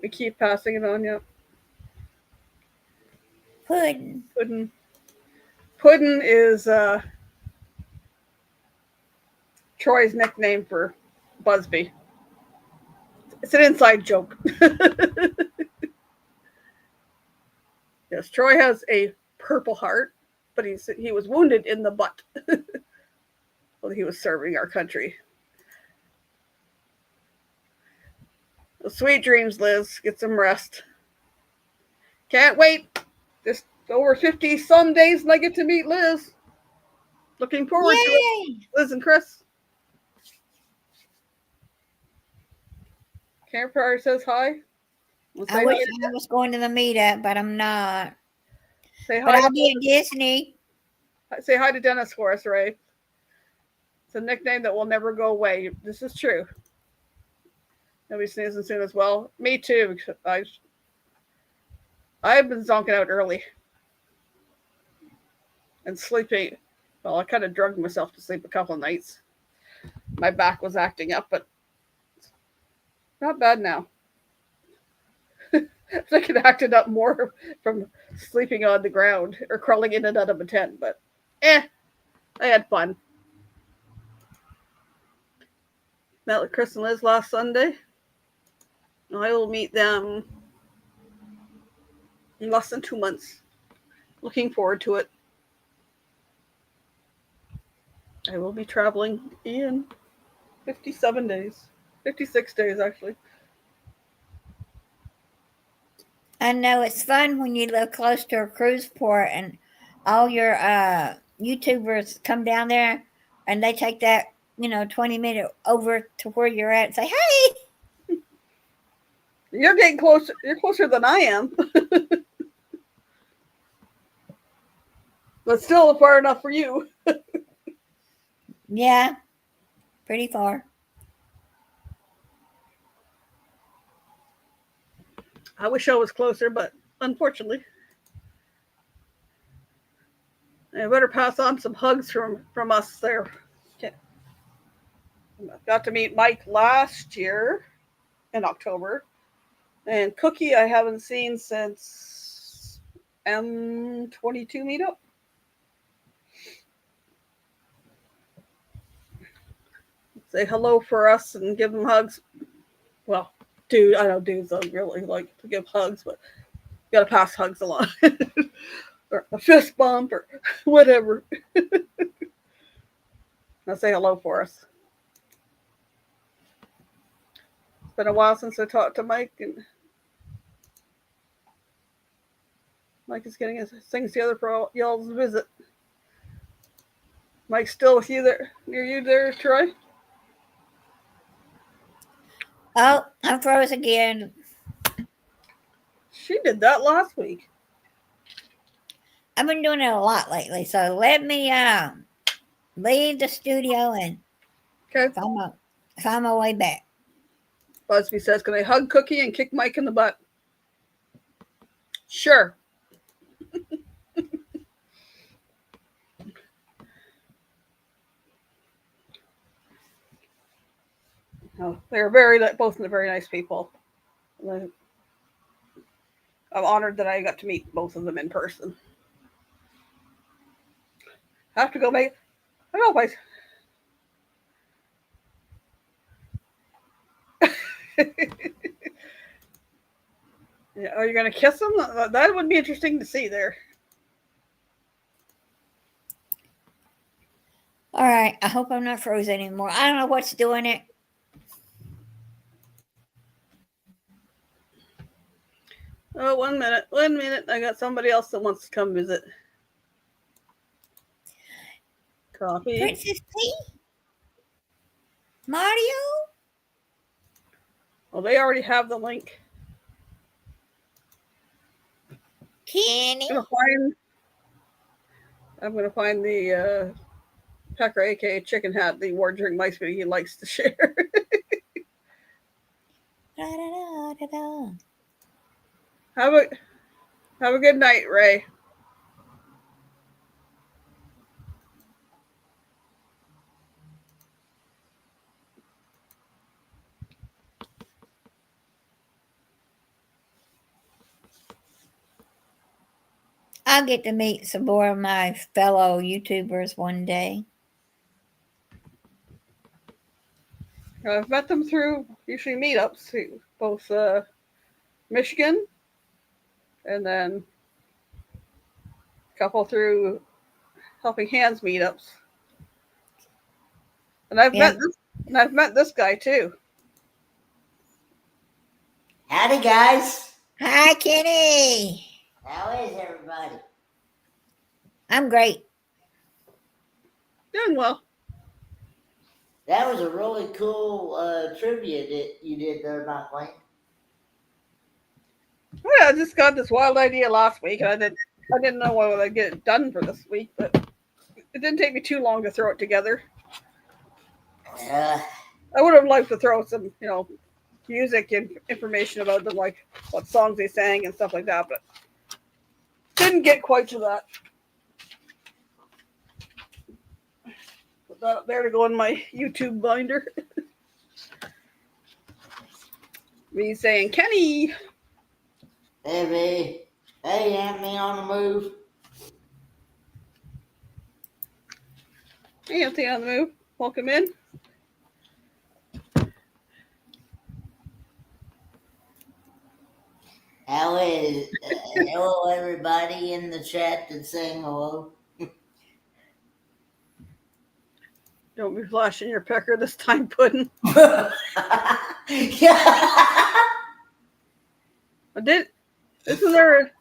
We keep passing it on, yep. Pudding. Pudding is Troy's nickname for Busby. It's an inside joke. Yes, Troy has a Purple Heart, but he was wounded in the butt while he was serving our country. Well, sweet dreams, Liz. Get some rest. Can't wait. Just over 50 some days and I get to meet Liz. Looking forward to it. Yay! Liz and Chris. Campfire says hi. We'll I wish I was going to the meetup, but I'm not. Say But hi. I'll be at Disney. Say hi to Dennis for us, Ray. It's a nickname that will never go away. This is true. He'll be sneezing soon as well. Me too. I've been zonking out early and sleeping. Well, I kind of drugged myself to sleep a couple of nights. My back was acting up, but not bad now. I think it acted up more from sleeping on the ground or crawling in and out of a tent, but I had fun. Met with Chris and Liz last Sunday. I will meet them in less than 2 months. Looking forward to it. I will be traveling in 57 days. 56 days, actually. I know it's fun when you live close to a cruise port and all your YouTubers come down there and they take that, 20-minute over to where you're at and say, hey. You're getting closer. You're closer than I am. But still far enough for you. Yeah, pretty far. I wish I was closer, but unfortunately. I better pass on some hugs from us there. Okay. Got to meet Mike last year in October. And Cookie I haven't seen since M22 meetup. Say hello for us and give them hugs. Well, dude, I know dudes don't really like to give hugs, but you gotta pass hugs along. Or a fist bump or whatever. Now say hello for us. It's been a while since I talked to Mike, and Mike is getting his things together for y'all's visit. Mike's still with you there, near you there, Troy? Oh, I'm froze again. She did that last week. I've been doing it a lot lately, so let me leave the studio and Okay. find my way back. Busby says, can I hug Cookie and kick Mike in the butt? Sure. Oh, they're both very nice people. I'm honored that I got to meet both of them in person. I have to go make. I don't know if Yeah, are you going to kiss him? That would be interesting to see there. All right. I hope I'm not frozen anymore. I don't know what's doing it. Oh, 1 minute. 1 minute. I got somebody else that wants to come visit. Coffee. Princess P? Mario? Well, they already have the link. Kenny? I'm gonna find the Pecker, aka Chicken Hat, the award during my speed he likes to share. Da, da, da, da, da. Have a good night, Ray. I'll get to meet some more of my fellow YouTubers one day. I've met them through usually meetups, both Michigan and then a couple through Helping Hands meetups. And Yeah. I've met this guy too. Howdy, guys. Hi, Kenny. How is everybody? I'm great. Doing well. That was a really cool trivia that you did there, Mike Wayne. Yeah, I just got this wild idea last week, and I didn't know whether I'd get it done for this week, but it didn't take me too long to throw it together. Uh, I would have liked to throw some, music and information about them, like what songs they sang and stuff like that, but didn't get quite to that. Put that up there to go in my YouTube binder. Me saying, Kenny. hey, B. Hey, Anthony on the move. Hey, Anthony on the move. Welcome in. How is hello, everybody in the chat that's saying hello. Don't be flashing your pecker this time, Puddin'. Yeah. Isn't there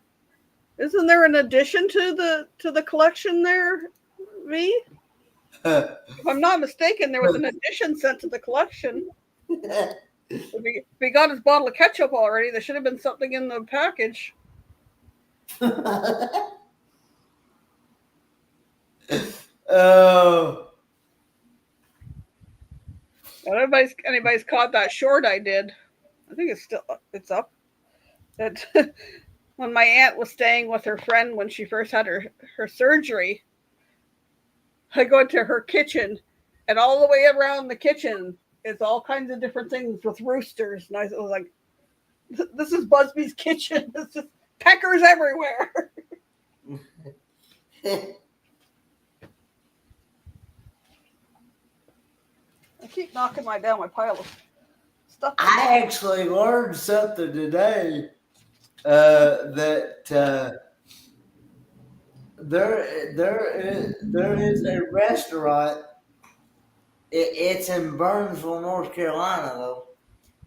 an addition to the collection there, V? If I'm not mistaken, there was an addition sent to the collection. If he got his bottle of ketchup already, there should have been something in the package. Oh. If anybody's caught that short I did, I think it's up. That when my aunt was staying with her friend when she first had her surgery, I go into her kitchen, and all the way around the kitchen is all kinds of different things with roosters. And I was like, "This is Busby's kitchen. This is peckers everywhere." I keep knocking down my pile of stuff. I actually learned something today that there is a restaurant. It's in Burnsville, North Carolina, though.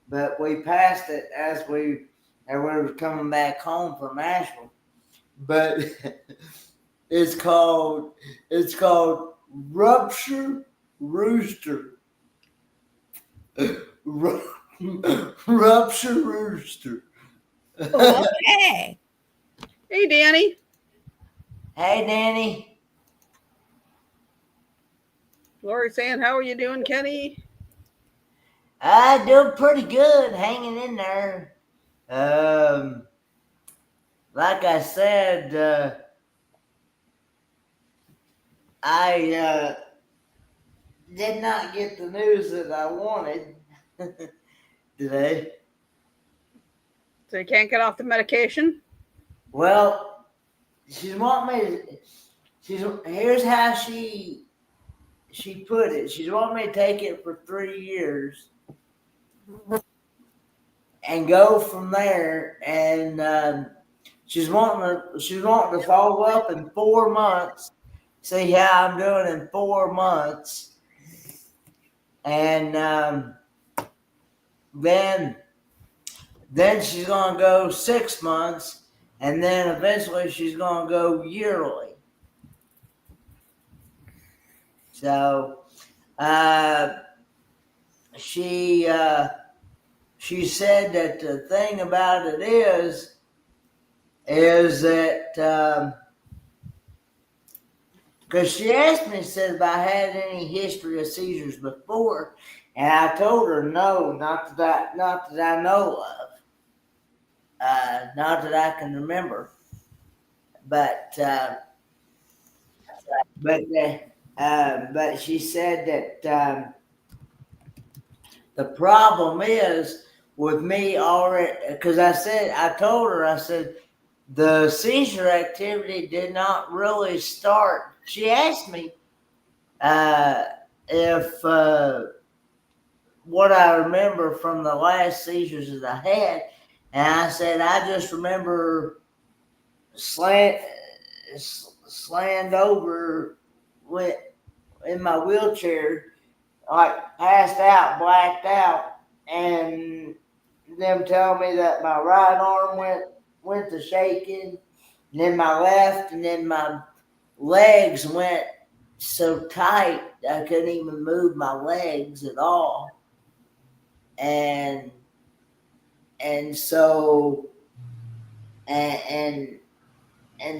But we passed it as we were coming back home from Asheville. But it's called Rupture Rooster. Rupture Rooster. Okay. Hey, Danny. Hey, Danny. Lori saying, "How are you doing, Kenny?" I do pretty good, hanging in there. Like I said, I did not get the news that I wanted today. So you can't get off the medication? Well, she's wanting me to, here's how she put it. She's wanting me to take it for 3 years and go from there. And she's wanting to follow up in 4 months, see how I'm doing in 4 months. And then she's going to go 6 months, and then eventually she's going to go yearly. So she said that the thing about it is that because she asked me, said if I had any history of seizures before, and I told her no, not that I know of, not that I can remember, but she said that the problem is with me already, because I told her, I said, the seizure activity did not really start. She asked me if what I remember from the last seizures that I had, and I said I just remember slammed over with in my wheelchair, like passed out, blacked out, and them telling me that my right arm went to shaking, and then my left, and then my legs went so tight I couldn't even move my legs at all. And so and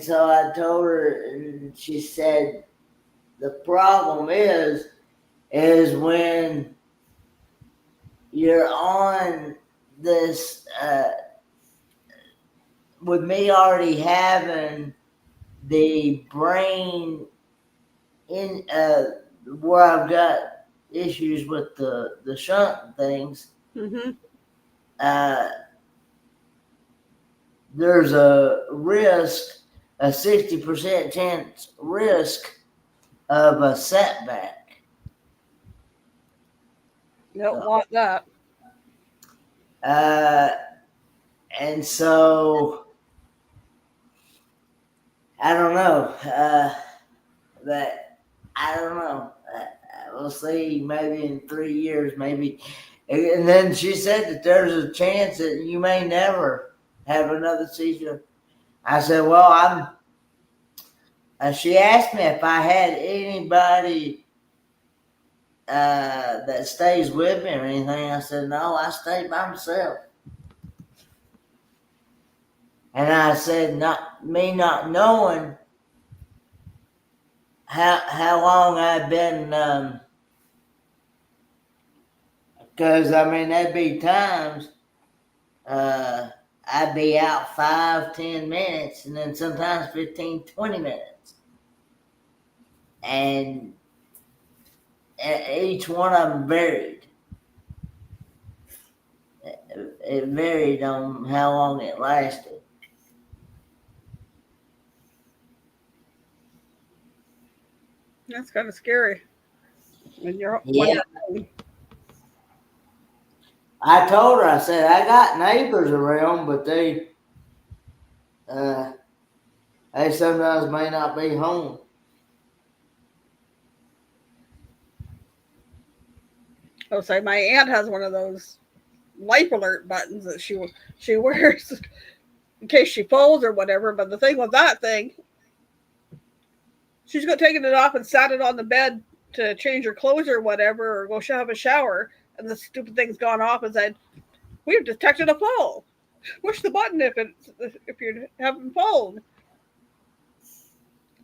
so I told her, and she said the problem is when you're on this with me already having the brain in where I've got issues with the shunt things. Mm-hmm. There's a 60% chance risk of a setback. You don't want that. And so I don't know. That I don't know. We'll see. Maybe in 3 years, maybe. And then she said that there's a chance that you may never have another seizure. I said, well, she asked me if I had anybody that stays with me or anything. I said, no, I stay by myself. And I said, not knowing how long I've been, because I mean there'd be times I'd be out 5-10 minutes, and then sometimes 15-20 minutes, and each one of them varied. It varied on how long it lasted. That's kind of scary. When you're Yeah. I told her, I said, I got neighbors around, but they sometimes may not be home. Oh, say my aunt has one of those life alert buttons that she wears in case she falls or whatever. But the thing with that thing, she's taken it off and sat it on the bed to change her clothes or whatever, or go have a shower, and the stupid thing's gone off and said, "We've detected a fall. Push the button if you're having fallen."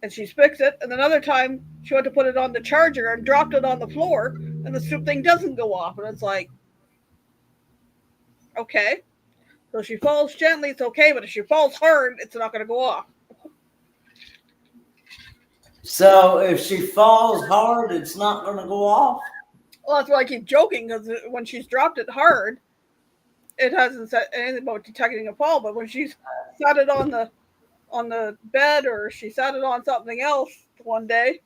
And she's fixed it. And another time, she went to put it on the charger and dropped it on the floor, and the stupid thing doesn't go off. And it's like, okay. So if she falls gently, it's okay, but if she falls hard, it's not going to go off. So if she falls hard, it's not going to go off? Well, that's why I keep joking, because when she's dropped it hard, it hasn't said anything about detecting a fall. But when she's sat it on the bed, or she sat it on something else one day,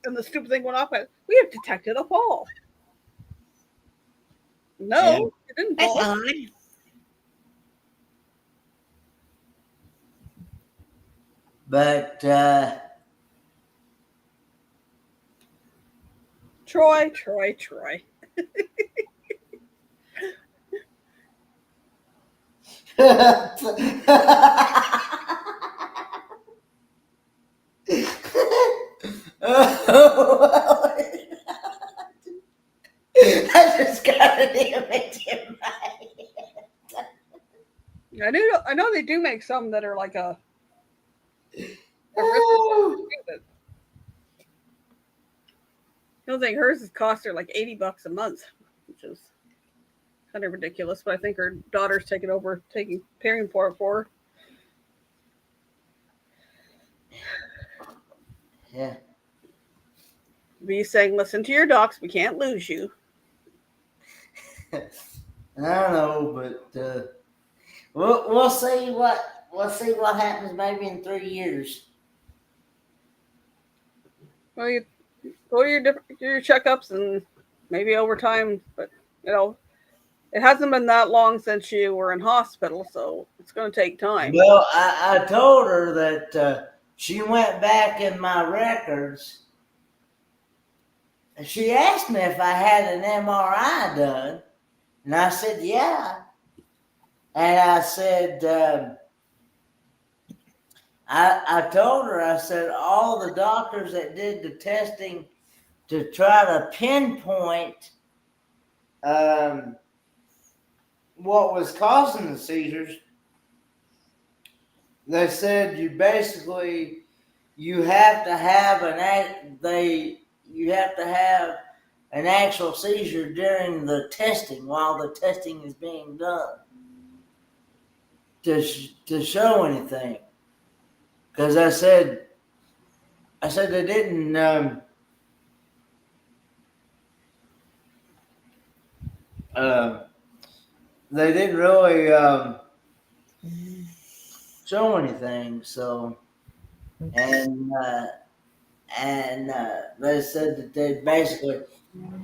and the stupid thing went off, we have detected a fall. No, it didn't That's fall. odd. But Troy. I just got an image in my head. I know they do make some that are like a Oh. I don't think hers cost her like $80 a month, which is kind of ridiculous. But I think her daughter's paying for it for her. Yeah. Be saying, "Listen to your docs. We can't lose you." I don't know, but we'll see what happens maybe in 3 years. Well, you go to your checkups, and maybe over time, but You know, it hasn't been that long since you were in hospital, so it's going to take time. Well, I told her that she went back in my records. She asked me if I had an MRI done, and I said, yeah. And I said, I told her, I said, all the doctors that did the testing to try to pinpoint what was causing the seizures, they said you have to have an actual seizure during the testing while the testing is being done to show anything. Because I said they didn't really show anything. So, and they said that they basically,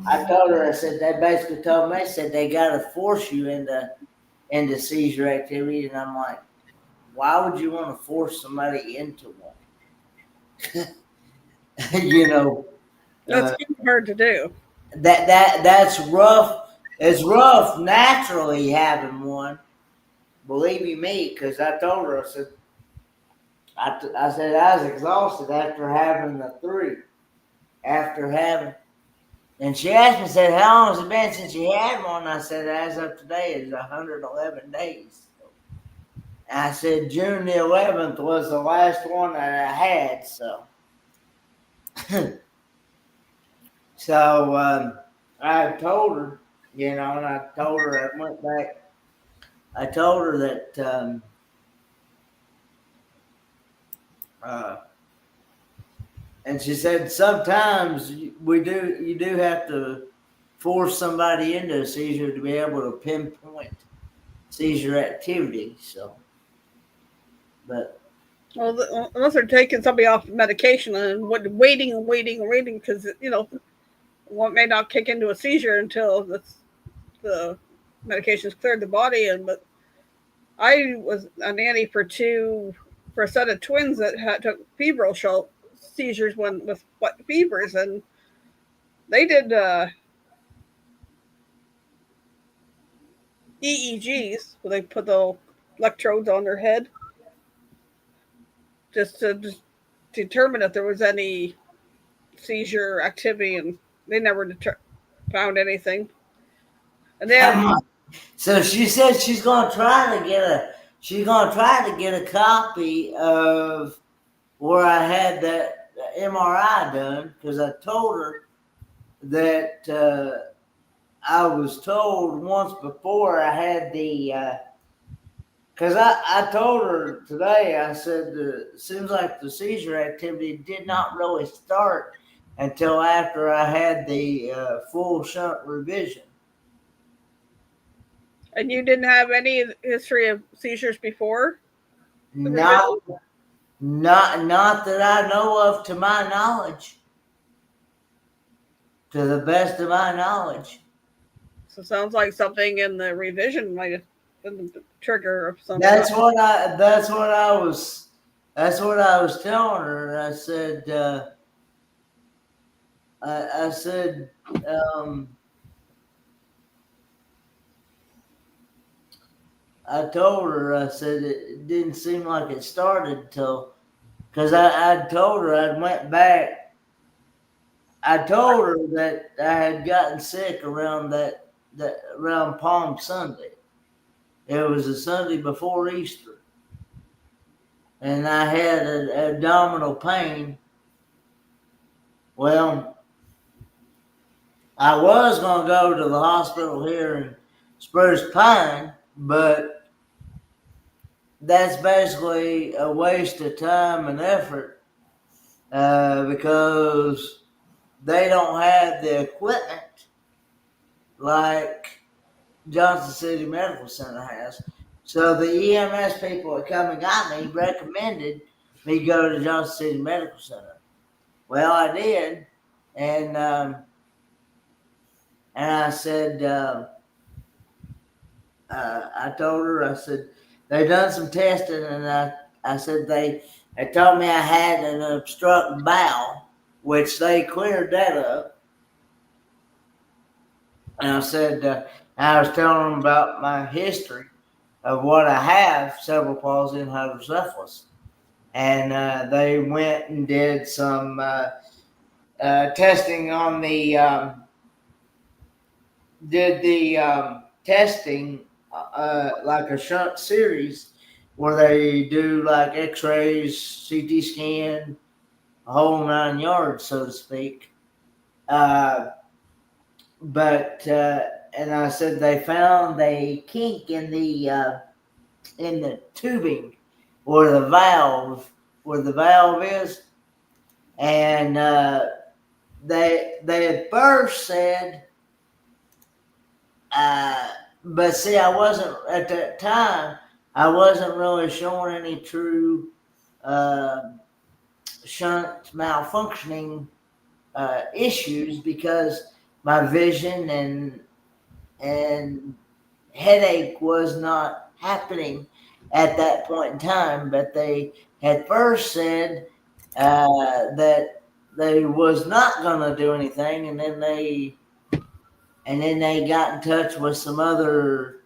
I told her, I said, they basically told me, said they got to force you into seizure activity. And I'm like, why would you want to force somebody into one? You know, That's hard to do. that's rough. It's rough naturally having one. Believe you me, because I told her, I said I was exhausted after having the 3. And she asked me, said, how long has it been since you had one? I said, as of today, it's 111 days. And I said, June the 11th was the last one that I had, so. So I told her, and I told her, I went back, I told her that and she said sometimes you do have to force somebody into a seizure to be able to pinpoint seizure activity. So, but Well, unless they're taking somebody off medication and waiting because one may not kick into a seizure until the medication's cleared the body. But I was a nanny for a set of twins that took febrile seizures with fevers, and they did EEGs where they put the electrodes on their head just to determine if there was any seizure activity, and they never found anything. And then, so she said she's gonna try to get a copy of where I had that MRI done, because I told her that I was told once before I had the. Because I told her today, I said, it seems like the seizure activity did not really start until after I had the full shunt revision. And you didn't have any history of seizures before? Not that I know of, to my knowledge. To the best of my knowledge. So it sounds like something in the revision might have been the trigger of something. That's what I was telling her. I said I told her, I said it didn't seem like it started till, because I told her I went back. I told her that I had gotten sick around around Palm Sunday. It was the Sunday before Easter. And I had an abdominal pain. Well, I was going to go to the hospital here in Spruce Pine, but that's basically a waste of time and effort because they don't have the equipment like Johnson City Medical Center has. So the EMS people that come and got me recommended me go to Johnson City Medical Center. Well, I did, and And I said, I told her, I said, they done some testing, and I said, they told me I had an obstructed bowel, which they cleared that up. And I said, I was telling them about my history of what I have, cerebral palsy and hydrocephalus. And they went and did some testing on the, testing like a shunt series where they do like x-rays, CT scan, a whole 9 yards, so to speak. But and I said they found a kink in the tubing where the valve is, and they at first said, but see, I wasn't at that time. I wasn't really showing any true shunt malfunctioning issues because my vision and headache was not happening at that point in time. But they had first said that they was not going to do anything, and then they got in touch with some other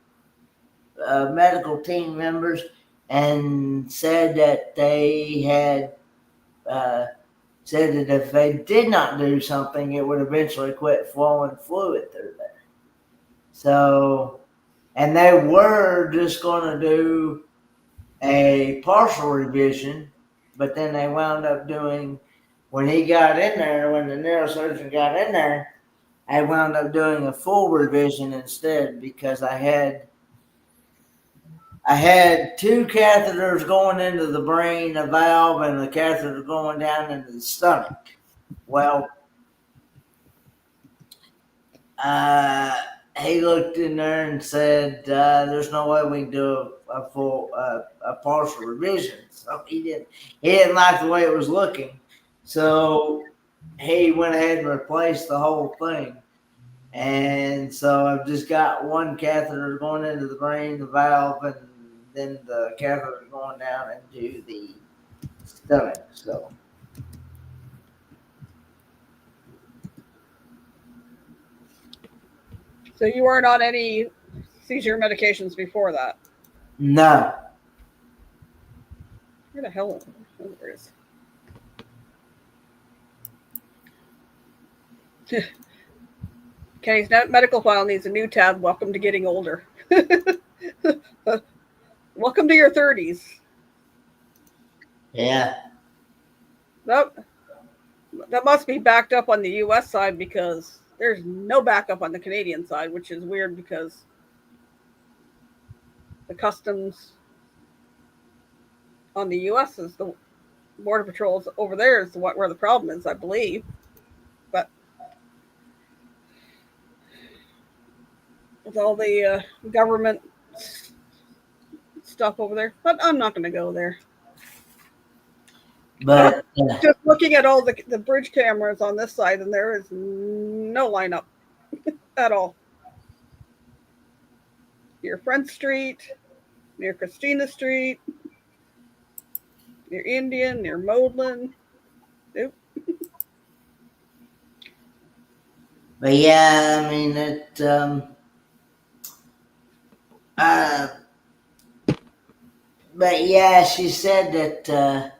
medical team members and said that they had said that if they did not do something, it would eventually quit flowing fluid through there. So, and they were just going to do a partial revision, but then they wound up doing, when he got in there, when the neurosurgeon got in there, I wound up doing a full revision instead because I had 2 catheters going into the brain, a valve, and a catheter going down into the stomach. Well, he looked in there and said, "There's no way we can do a full, a partial revision." So he didn't like the way it was looking. So he went ahead and replaced the whole thing. And so I've just got 1 catheter going into the brain, the valve, and then the catheter going down into the stomach. So you weren't on any seizure medications before that? No. Where the hell is Kenny's medical file needs a new tab. Welcome to getting older. Welcome to your 30s. Yeah. That must be backed up on the U.S. side because there's no backup on the Canadian side, which is weird because the customs on the U.S. is the border patrols over there is where the problem is, I believe. But with all the government stuff over there, but I'm not going to go there. But just looking at all the bridge cameras on this side, and there is no lineup at all. Near Front Street, near Christina Street, near Indian, near Modlin. Nope. But yeah, I mean it. But yeah, she said that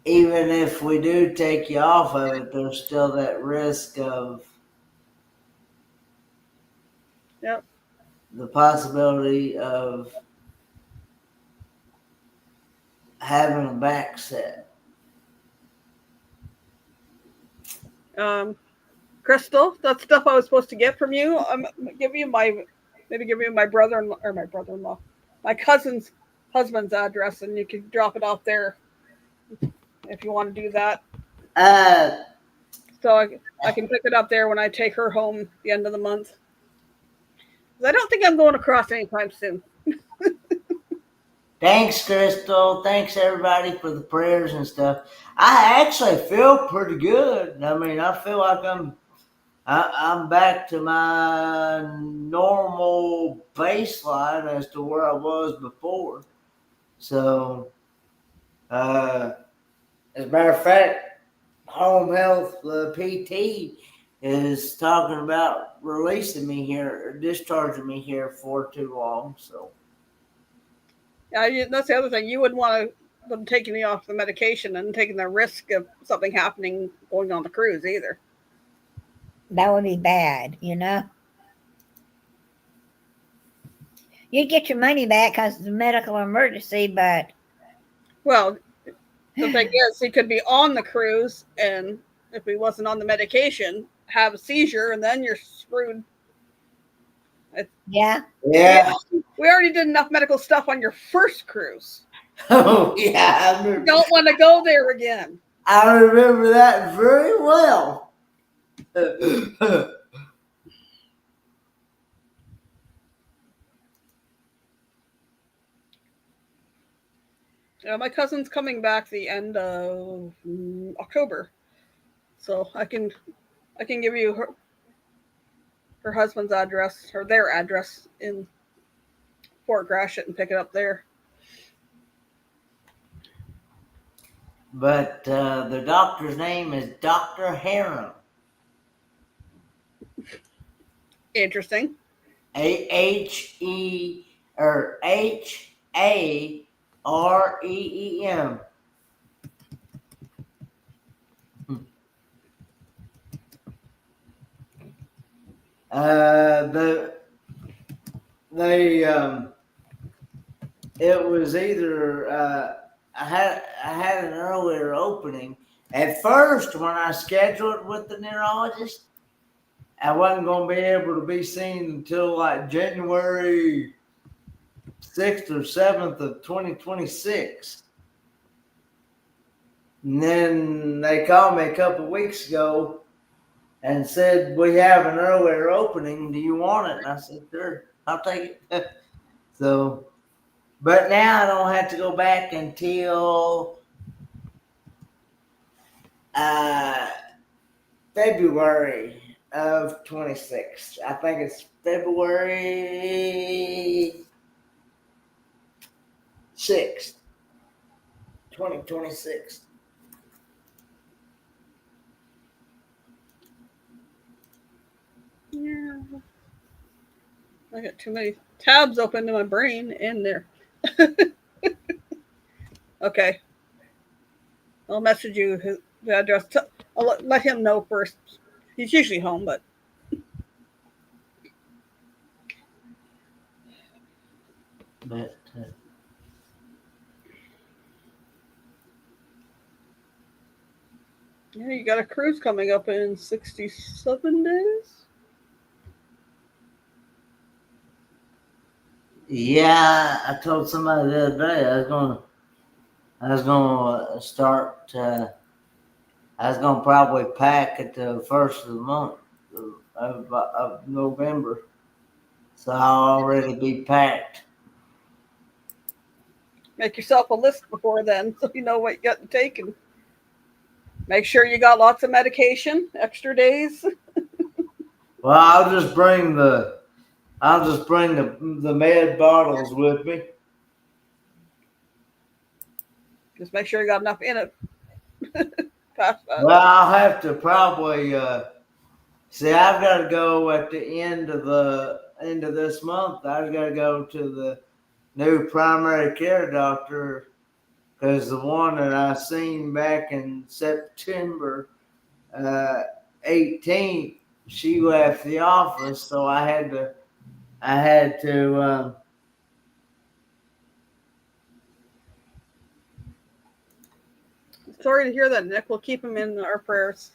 even if we do take you off of it, there's still that risk of the possibility of having a back set. Crystal, that stuff I was supposed to get from you. I'm give you my brother-in-law or my cousin's husband's address, and you can drop it off there if you want to do that. So I can pick it up there when I take her home at the end of the month. I don't think I'm going across anytime soon. Thanks, Crystal. Thanks, everybody, for the prayers and stuff. I actually feel pretty good. I mean, I feel like I'm back to my normal baseline as to where I was before. So, as a matter of fact, home health PT is talking about releasing me here, or discharging me here for too long. So, Yeah, that's the other thing. You wouldn't want them taking you off the medication and taking the risk of something happening going on the cruise either. That would be bad, you know. You'd get your money back because it's a medical emergency, but Well, the thing is, he could be on the cruise, and if he wasn't on the medication, have a seizure, and then you're screwed. yeah. yeah. We already did enough medical stuff on your first cruise. Oh, yeah. You don't want to go there again. I remember that very well. My cousin's coming back the end of October, so I can give you her husband's address or their address in Fort Gratiot and pick it up there. But the doctor's name is Dr. Harem. Interesting. H-E or H-A-R-E-E-M. It was either I had an earlier opening. At first, when I scheduled with the neurologist, I wasn't going to be able to be seen until like January 6th or 7th of 2026. And then they called me a couple of weeks ago and said, we have an earlier opening. Do you want it? And I said, sure, I'll take it. So, but now I don't have to go back until February of 26. I think it's February 6th, 2026. Yeah. I got too many tabs open in my brain in there. Okay. I'll message you the address. I'll let him know first. He's usually home, but yeah, you got a cruise coming up in 67 days. Yeah, I told somebody the other day I was gonna start. I was gonna probably pack at the first of the month of November, so I'll already be packed. Make yourself a list before then so you know what you got to take, and make sure you got lots of medication, extra days. Well, I'll just bring the med bottles with me. Just make sure you got enough in it. Well, I'll have to probably see. I've got to go at the end of this month. I've got to go to the new primary care doctor because the one that I seen back in September 18th, she left the office, so I had to. Sorry to hear that, Nick. We'll keep him in our prayers.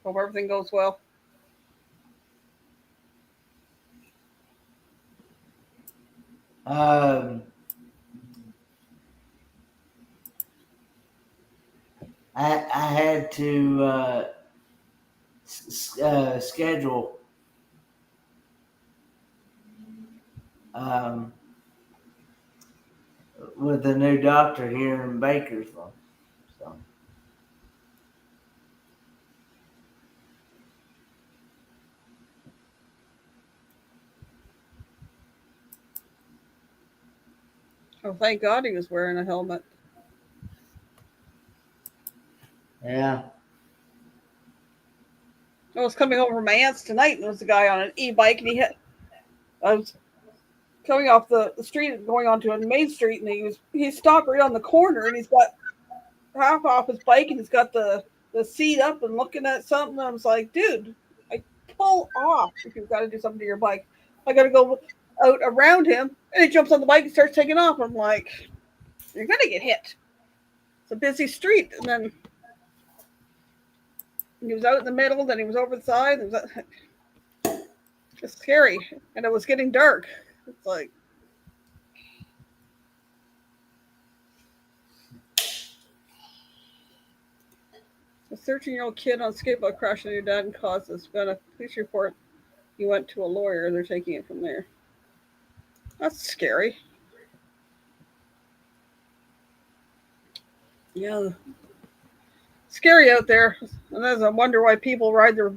Hope everything goes well. I had to schedule with the new doctor here in Bakersville. So Oh, thank God he was wearing a helmet. Yeah. I was coming over from my aunt's tonight, and there was a guy on an e-bike, and I was coming off the street and going onto a main street, and he stopped right on the corner, and he's got half off his bike, and he's got the seat up and looking at something. I was like, dude, I pull off if you've got to do something to your bike. I got to go out around him, and he jumps on the bike and starts taking off. I'm like, you're gonna get hit. It's a busy street, and then he was out in the middle, then he was over the side. It was just scary, and it was getting dark. It's like, a 13-year-old kid on skateboard crashed into your dad and caused this. Got a police report. He went to a lawyer. They're taking it from there. That's scary. Yeah. Scary out there. And there's I wonder why people ride their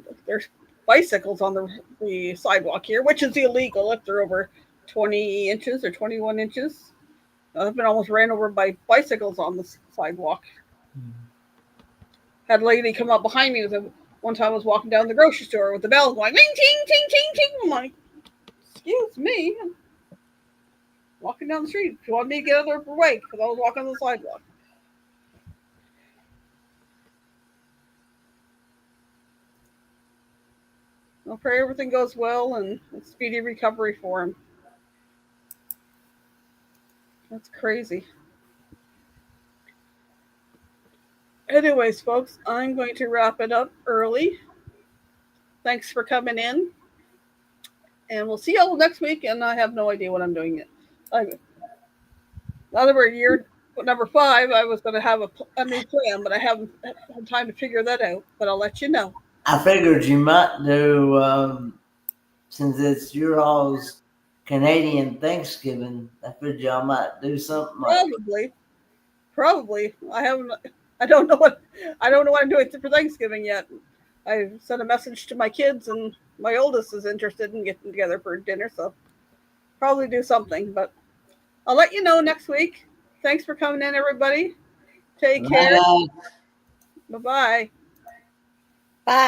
bicycles on the sidewalk here, which is illegal if they're over 20 inches or 21 inches. I've been almost ran over by bicycles on the sidewalk. Had a lady come up behind me. One time I was walking down the grocery store with the bell going, ting, ting, ting, ting, ting. I'm like, excuse me. I'm walking down the street. If you want me to get out of the way, because I was walking on the sidewalk. I'll pray everything goes well and a speedy recovery for him. That's crazy. Anyways, folks, I'm going to wrap it up early. Thanks for coming in. And we'll see y'all next week. And I have no idea what I'm doing yet. Now that we're year number 5, I was going to have a new plan, but I haven't had time to figure that out. But I'll let you know. I figured you might do, since it's your all's Canadian Thanksgiving, I figured y'all might do something like Probably. I don't know what I'm doing for Thanksgiving yet. I sent a message to my kids, and my oldest is interested in getting together for dinner, so probably do something. But I'll let you know next week. Thanks for coming in, everybody. Take care. Bye. Bye-bye.